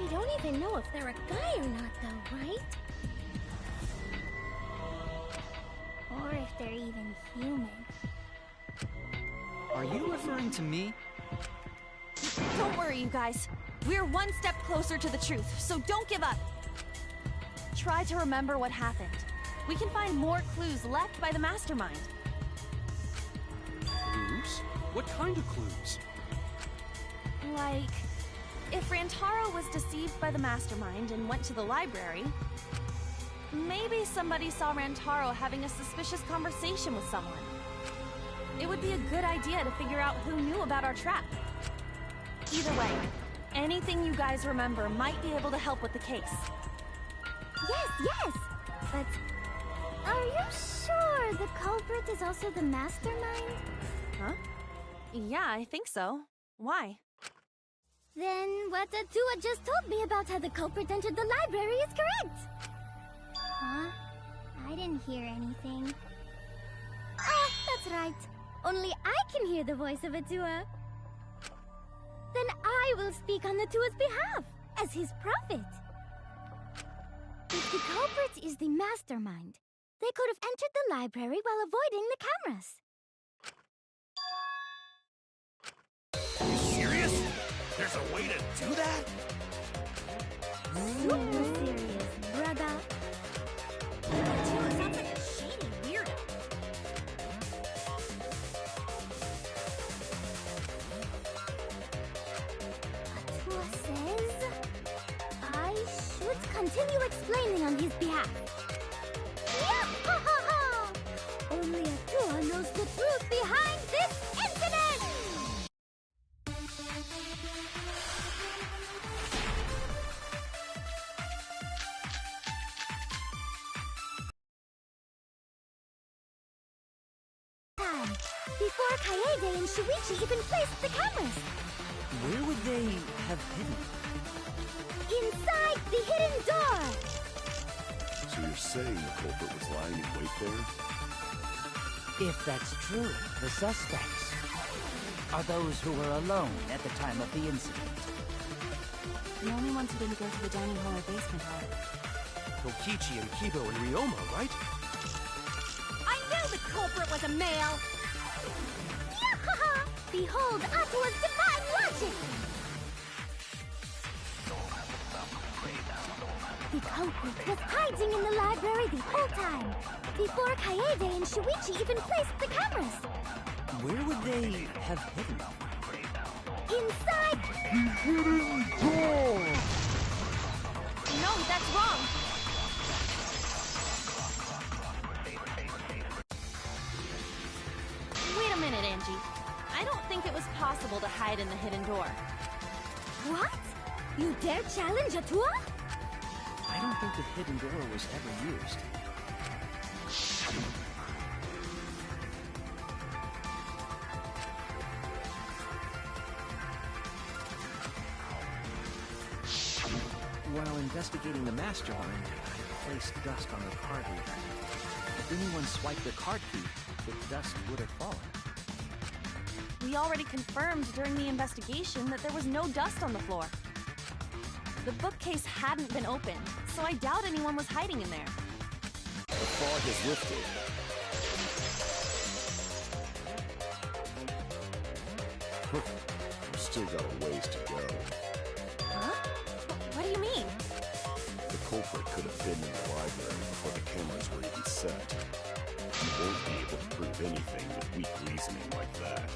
We don't even know if they're a guy or not, though, right? Or if they're even human. Are you referring to me? Don't worry, you guys. We're one step closer to the truth, so don't give up. Try to remember what happened. We can find more clues left by the mastermind. Clues? What kind of clues? Like, if Rantaro was deceived by the mastermind and went to the library, maybe somebody saw Rantaro having a suspicious conversation with someone. It would be a good idea to figure out who knew about our trap. Either way, anything you guys remember might be able to help with the case. Yes! But are you sure the culprit is also the mastermind? Huh? Yeah, I think so. Why? Then what Atua just told me about how the culprit entered the library is correct! Huh? I didn't hear anything. Oh, that's right. Only I can hear the voice of Atua. Then I will speak on Atua's behalf, as his prophet. If the culprit is the mastermind, they could have entered the library while avoiding the cameras. Are you serious? There's a way to do that? Super serious, brother. Atua sounds like a shady weirdo. Atua says I should continue explaining on his behalf. Only Atua knows the truth behind this incident! Before Kaede and Shuichi even placed the cameras. Where would they have hidden? Inside the hidden door! So you're saying the culprit was lying in wait there? If that's true, the suspects are those who were alone at the time of the incident. The only ones who didn't go to the dining hall or basement are... Kokichi and Kibo and Ryoma, right? I knew the culprit was a male! Yahaha! Behold Atua's divine logic! The culprit was hiding in the library the whole time, before Kaede and Shuichi even placed the cameras. Where would they have hidden? Inside the hidden door! No, that's wrong! Wait a minute, Angie. I don't think it was possible to hide in the hidden door. What? You dare challenge Atua? I don't think the hidden door was ever used. While investigating the mastermind, I placed dust on the card reader. If anyone swiped the card key, the dust would have fallen. We already confirmed during the investigation that there was no dust on the floor. The bookcase hadn't been opened, so I doubt anyone was hiding in there. The fog has lifted. We've still got a ways to go. Huh? What do you mean? The culprit could have been in the library before the cameras were even set. You won't be able to prove anything with weak reasoning like that.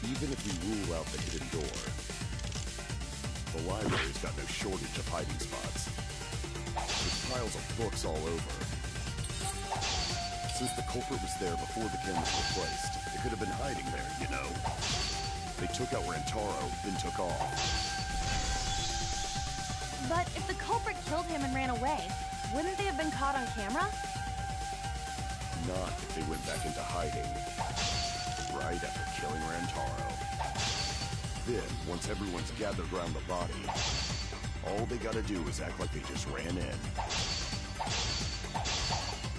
Even if we rule out the hidden door, the library's got no shortage of hiding spots. There's piles of books all over. Since the culprit was there before the cameras were placed, they could have been hiding there, you know. They took out Rantaro, then took off. But if the culprit killed him and ran away, wouldn't they have been caught on camera? Not if they went back into hiding. Right after killing Rantaro. Then, once everyone's gathered around the body, all they gotta do is act like they just ran in.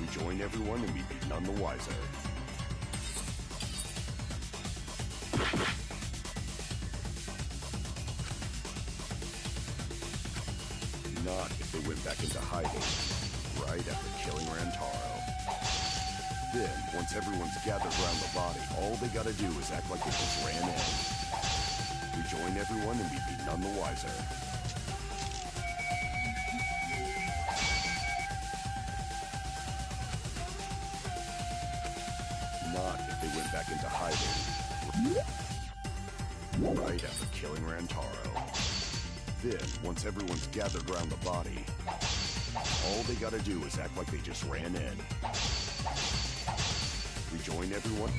Rejoin everyone and we'd be none the wiser. Not if they went back into hiding, right after killing Rantaro. Then, once everyone's gathered around the body, all they gotta do is act like they just ran in. Rejoin everyone and we'd be none the wiser. back into hiding. Right after killing Rantaro. Then, once everyone's gathered around the body, all they gotta do is act like they just ran in. Rejoin everyone.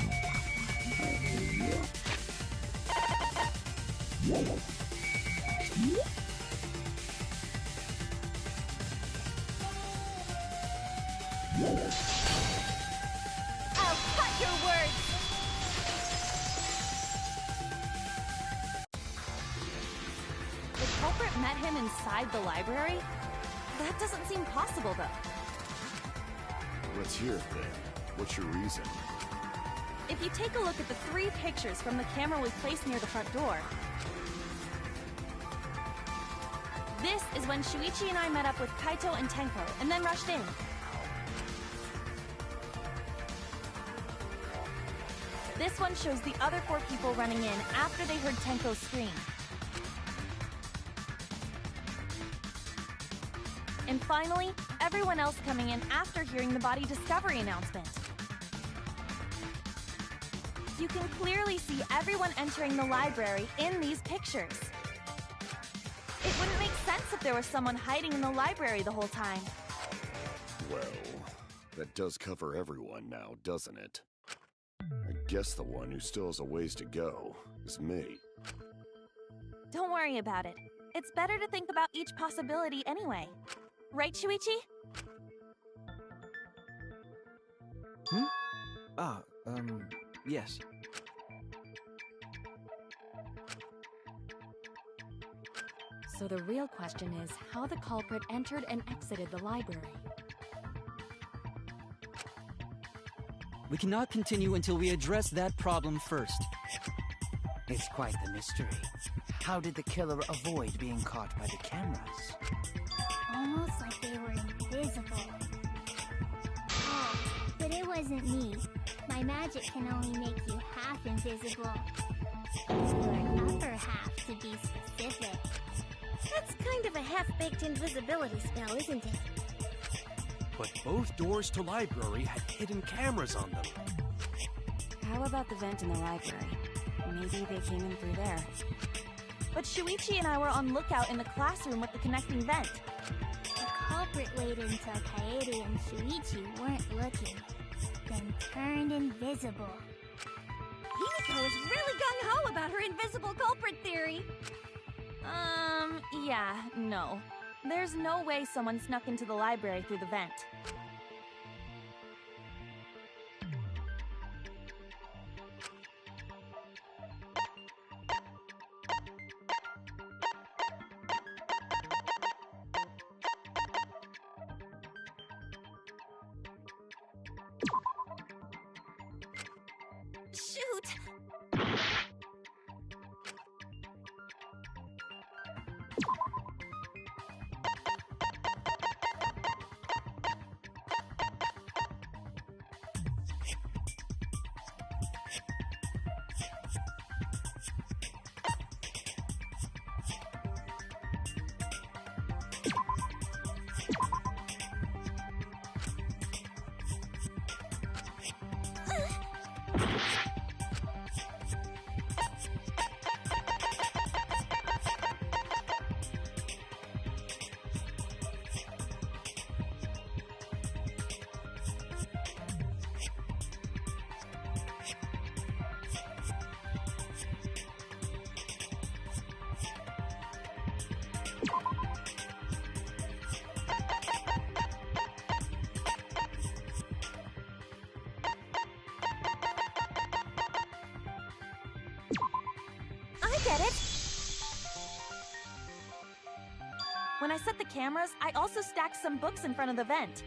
I'll cut your words! The culprit met him inside the library? That doesn't seem possible, though. Let's hear it then. What's your reason? If you take a look at the 3 pictures from the camera we placed near the front door, this is when Shuichi and I met up with Kaito and Tenko, and then rushed in. This one shows the other 4 people running in after they heard Tenko scream. And finally, everyone else coming in after hearing the body discovery announcement. You can clearly see everyone entering the library in these pictures. It wouldn't make sense if there was someone hiding in the library the whole time. Well, that does cover everyone now, doesn't it? I guess the one who still has a ways to go is me. Don't worry about it. It's better to think about each possibility anyway. Right, Shuichi? Yes. So the real question is how the culprit entered and exited the library. We cannot continue until we address that problem first. It's quite the mystery. How did the killer avoid being caught by the cameras? Almost like they were invisible. Oh, but it wasn't me. My magic can only make you half invisible. Your upper half, to be specific. That's kind of a half-baked invisibility spell, isn't it? But both doors to library had hidden cameras on them. How about the vent in the library? Maybe they came in through there. But Shuichi and I were on lookout in the classroom with the connecting vent. The culprit waited until Kaede and Shuichi weren't looking, then turned invisible. Himiko is really gung-ho about her invisible culprit theory. Yeah, no. There's no way someone snuck into the library through the vent. Shoot! I get it! When I set the cameras, I also stacked some books in front of the vent.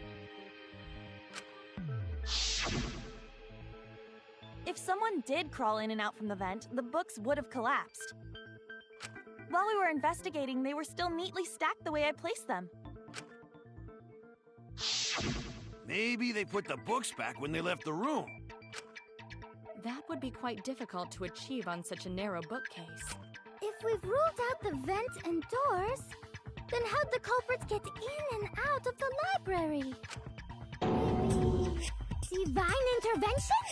If someone did crawl in and out from the vent, the books would have collapsed. While we were investigating, they were still neatly stacked the way I placed them. Maybe they put the books back when they left the room. That would be quite difficult to achieve on such a narrow bookcase. If we've ruled out the vent and doors, then how'd the culprits get in and out of the library? Maybe divine intervention?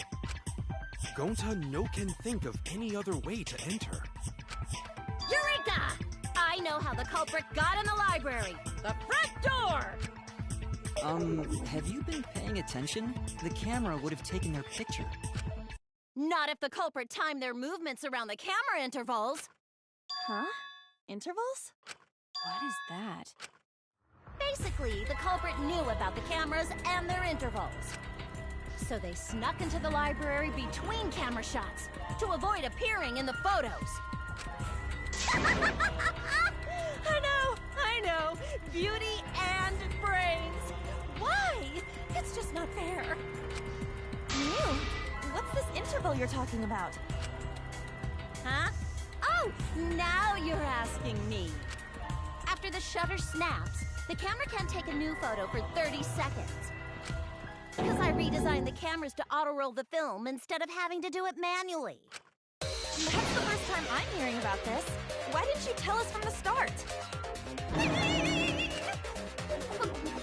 Gonta no can think of any other way to enter. Eureka! I know how the culprit got in the library. The front door! Have you been paying attention? The camera would have taken their picture. Not if the culprit timed their movements around the camera intervals. Huh? Intervals? What is that? Basically, the culprit knew about the cameras and their intervals. So they snuck into the library between camera shots to avoid appearing in the photos. I know. Beauty and brains. Why? It's just not fair. Mew, what's this interval you're talking about? Huh? Oh, now you're asking me. After the shutter snaps, the camera can take a new photo for 30 seconds. Because I redesigned the cameras to auto-roll the film instead of having to do it manually. That's the first time I'm hearing about this. Why didn't you tell us from the start?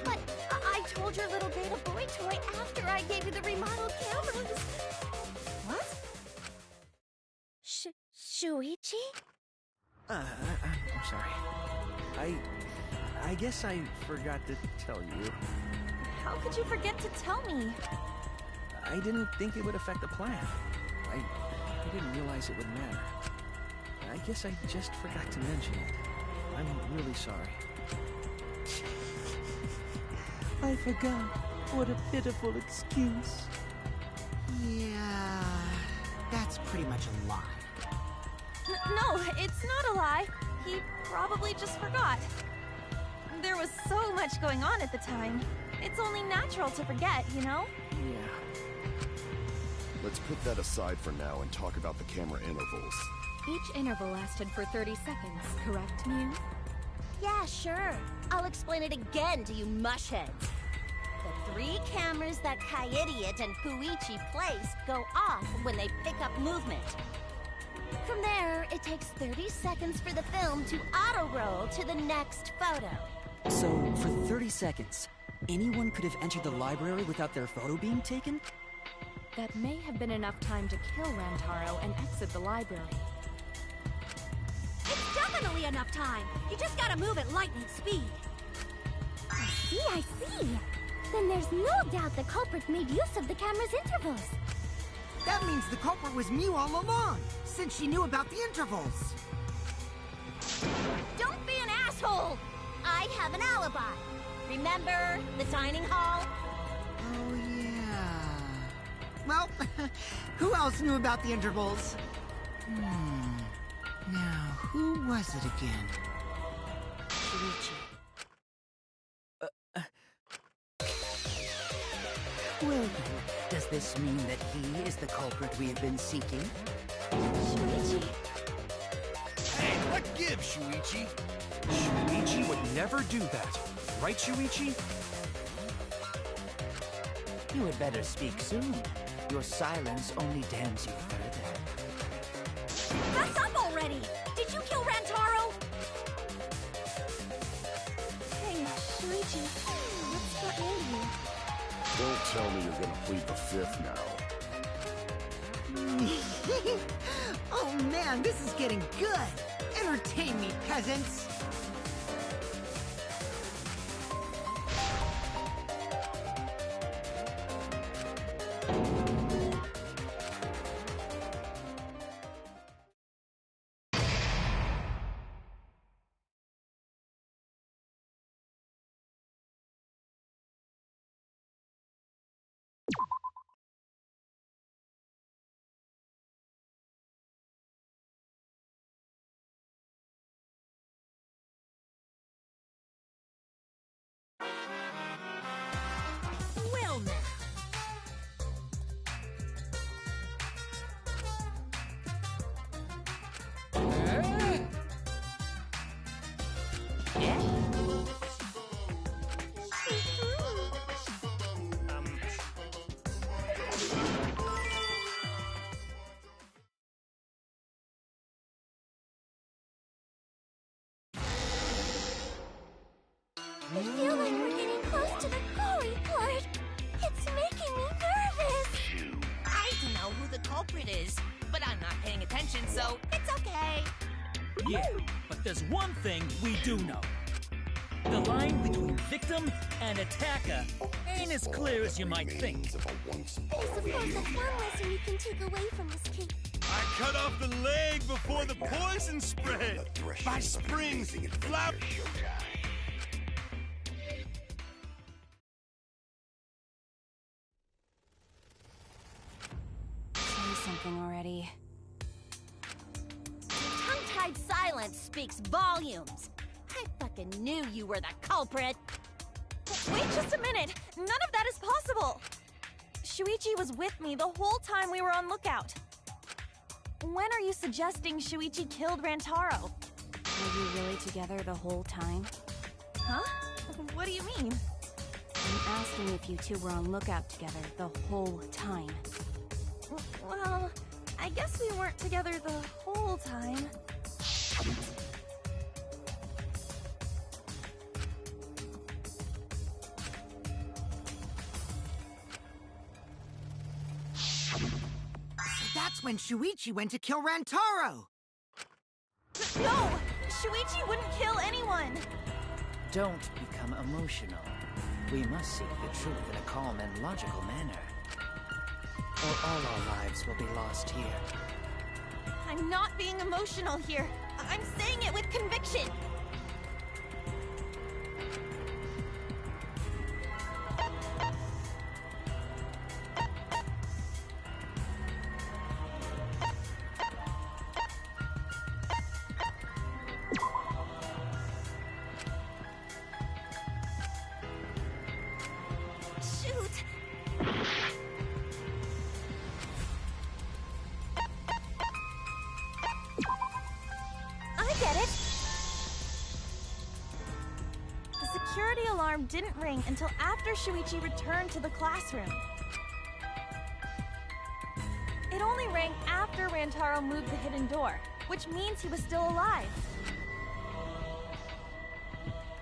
But I told your little beta boy toy after I gave you the remodeled cameras. What? Shuichi? I'm sorry. I guess I forgot to tell you. How could you forget to tell me? I didn't think it would affect the plan. I didn't realize it would matter. I guess I just forgot to mention it. I'm really sorry. I forgot. What a pitiful excuse. Yeah, that's pretty much a lie. No, it's not a lie. He probably just forgot. There was so much going on at the time. It's only natural to forget, you know? Yeah. Let's put that aside for now and talk about the camera intervals. Each interval lasted for 30 seconds, correct, Mew? Yeah, sure. I'll explain it again to you mushheads. The 3 cameras that Kaiidiot and Puichi placed go off when they pick up movement. From there, it takes 30 seconds for the film to auto-roll to the next photo. So, for 30 seconds, anyone could have entered the library without their photo being taken? That may have been enough time to kill Rantaro and exit the library. It's definitely enough time. You just gotta move at lightning speed. I see. Then there's no doubt the culprit made use of the camera's intervals. That means the culprit was Mew all along, since she knew about the intervals. Don't be an asshole! I have an alibi. Remember the dining hall? Oh, yeah. Well, who else knew about the intervals? Now, who was it again? Shuichi. Well, then, does this mean that he is the culprit we have been seeking? Shuichi? Hey, what gives, Shuichi? Shuichi would never do that. Right, Shuichi? You had better speak soon. Your silence only damns you further. That's up already! Did you kill Rantaro? Hey, Shuichi, what's gotten into you? Don't tell me you're gonna plead the fifth now. Oh man, this is getting good! Entertain me, peasants! I'm not paying attention, so it's okay. Yeah, but there's one thing we do know. The line between victim and attacker ain't as clear as you might think. I suppose that's one lesson you can take away from this case. I cut off the leg before the poison spread. By spring, flap. Say something already. Tongue-tied silence speaks volumes. I fucking knew you were the culprit. Wait just a minute! None of that is possible! Shuichi was with me the whole time we were on lookout. When are you suggesting Shuichi killed Rantaro? Were you really together the whole time? Huh? What do you mean? I'm asking if you two were on lookout together the whole time. Well, I guess we weren't together the whole time. That's when Shuichi went to kill Rantaro! No! Shuichi wouldn't kill anyone! Don't become emotional. We must seek the truth in a calm and logical manner. Or all our lives will be lost here. I'm not being emotional here. I'm saying it with conviction. Shoot! I get it! The security alarm didn't ring until after Shuichi returned to the classroom. It only rang after Rantaro moved the hidden door, which means he was still alive.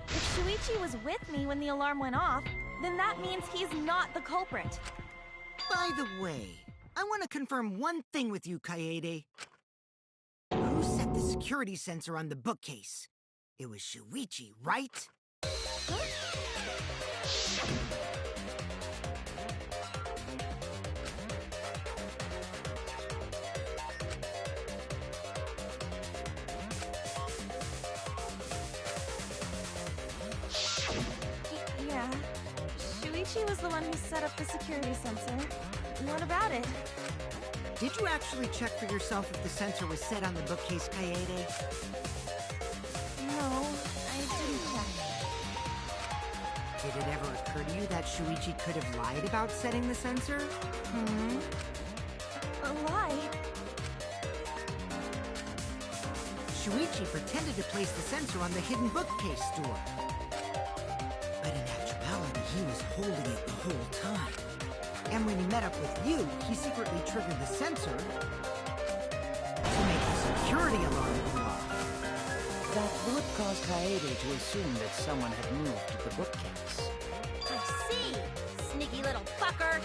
If Shuichi was with me when the alarm went off, then that means he's not the culprit. By the way, I want to confirm one thing with you, Kaede. Who set the security sensor on the bookcase? It was Shuichi, right? Yeah. Shuichi was the one who set up the security sensor. What about it? Did you actually check for yourself if the sensor was set on the bookcase, Kaede? No, I didn't check. Did it ever occur to you that Shuichi could have lied about setting the sensor? Why? Shuichi pretended to place the sensor on the hidden bookcase door. But in actuality, he was holding it the whole time. And when he met up with you, he secretly triggered the sensor to make the security alarm go off. That would cause Kaede to assume that someone had moved the bookcase. I see! Sneaky little fucker!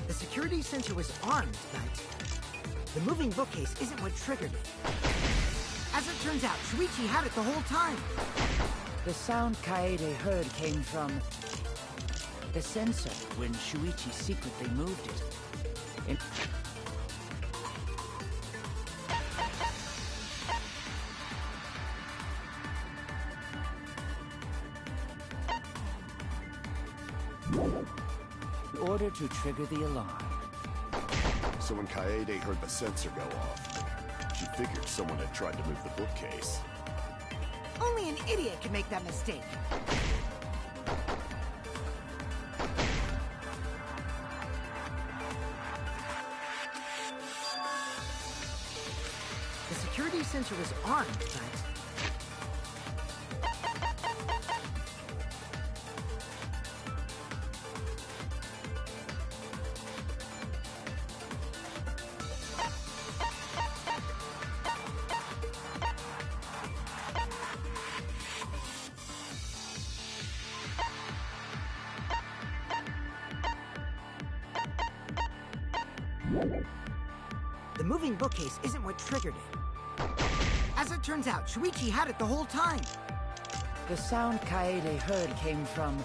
The security sensor was armed, but the moving bookcase isn't what triggered it. As it turns out, Shuichi had it the whole time. The sound Kaede heard came from the sensor when Shuichi secretly moved it. In order to trigger the alarm. So when Kaede heard the sensor go off, she figured someone had tried to move the bookcase. Only an idiot can make that mistake. The security sensor was armed, but... The moving bookcase isn't what triggered it. As it turns out, Shuichi had it the whole time. The sound Kaede heard came from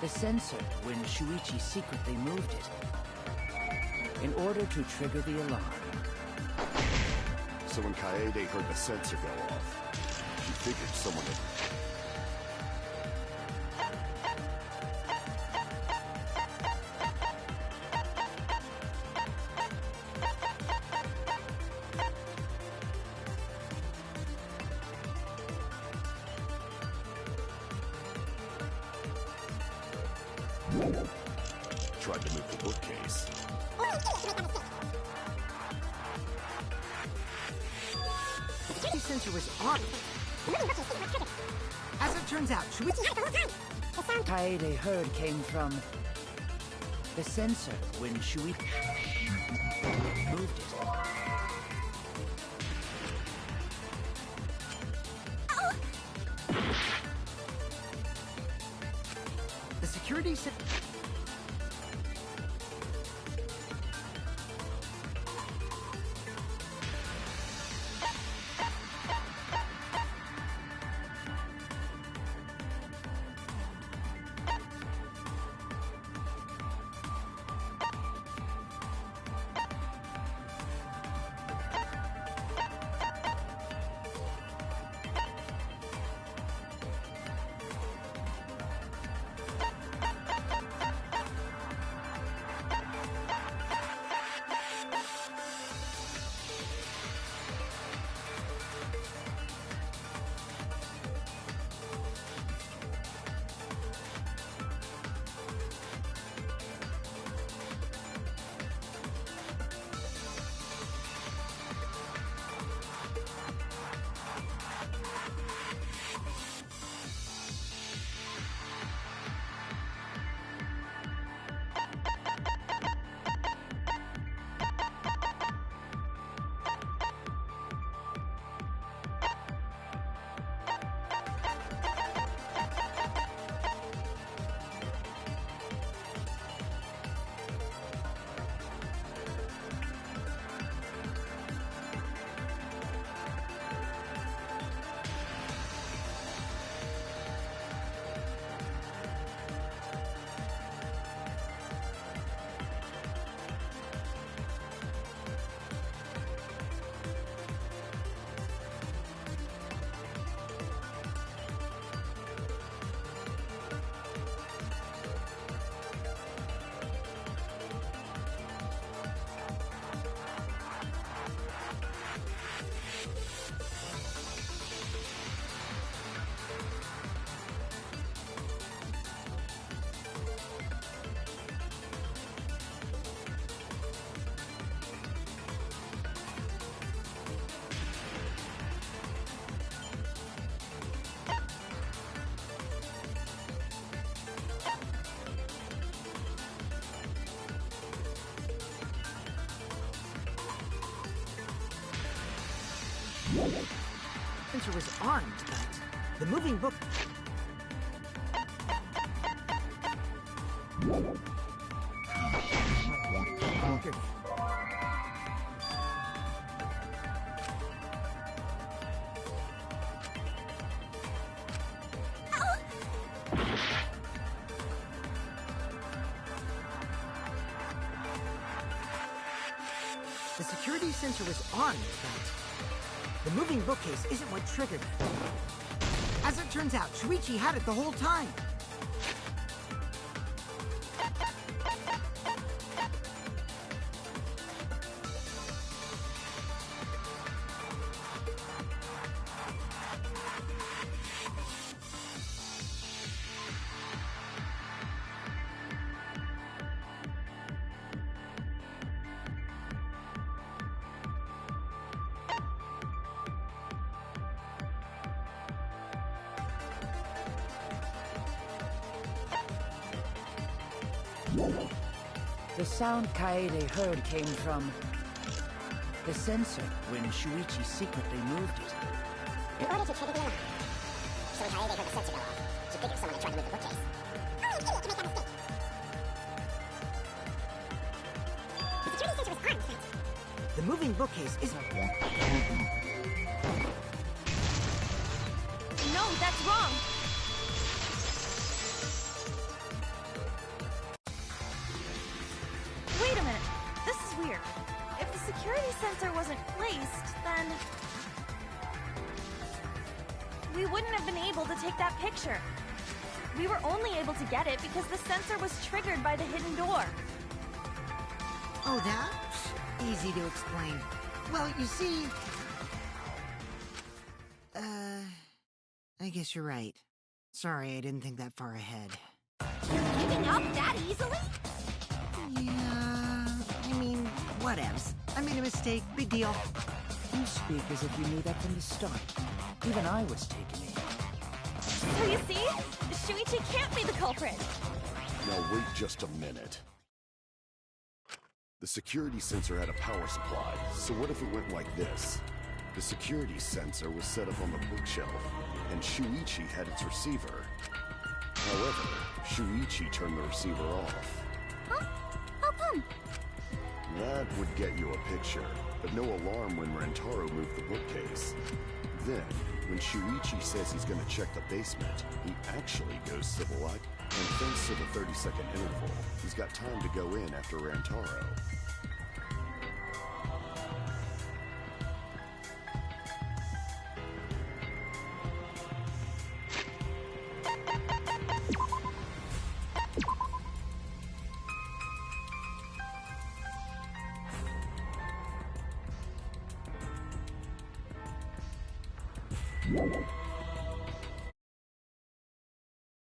the sensor when Shuichi secretly moved it. In order to trigger the alarm. So when Kaede heard the sensor go off, she figured someone had... tried to move the bookcase. The security sensor was on. As it turns out, Shuichi... The sound Kaede heard came from the sensor when Shuichi moved it. The security sensor... sensor was armed, but the moving book... The security sensor was armed, but the moving bookcase isn't what triggered it. As it turns out, Shuichi had it the whole time. The sound Kaede heard came from the sensor when Shuichi secretly moved it. In order to trigger the alarm. So when Kaede heard the sensor go off, she figured someone had tried to move the bookcase. Only an idiot can make that mistake. The security sensor is on, in fact. The moving bookcase is... No, that's wrong! Wait a minute. This is weird. If the security sensor wasn't placed, then... we wouldn't have been able to take that picture. We were only able to get it because the sensor was triggered by the hidden door. Oh, that? Easy to explain. Well, you see... I guess you're right. Sorry, I didn't think that far ahead. You're giving up that easily? Yeah... I mean, whatevs. I made a mistake. Big deal. You speak as if you knew that from the start. Even I was taken in. So you see? Shuichi can't be the culprit. Now wait just a minute. The security sensor had a power supply, so what if it went like this? The security sensor was set up on the bookshelf, and Shuichi had its receiver. However, Shuichi turned the receiver off. Huh? How come? That would get you a picture, but no alarm when Rantaro moved the bookcase. Then, when Shuichi says he's gonna check the basement, he actually goes civil-like, and thanks to the 30-second interval, he's got time to go in after Rantaro.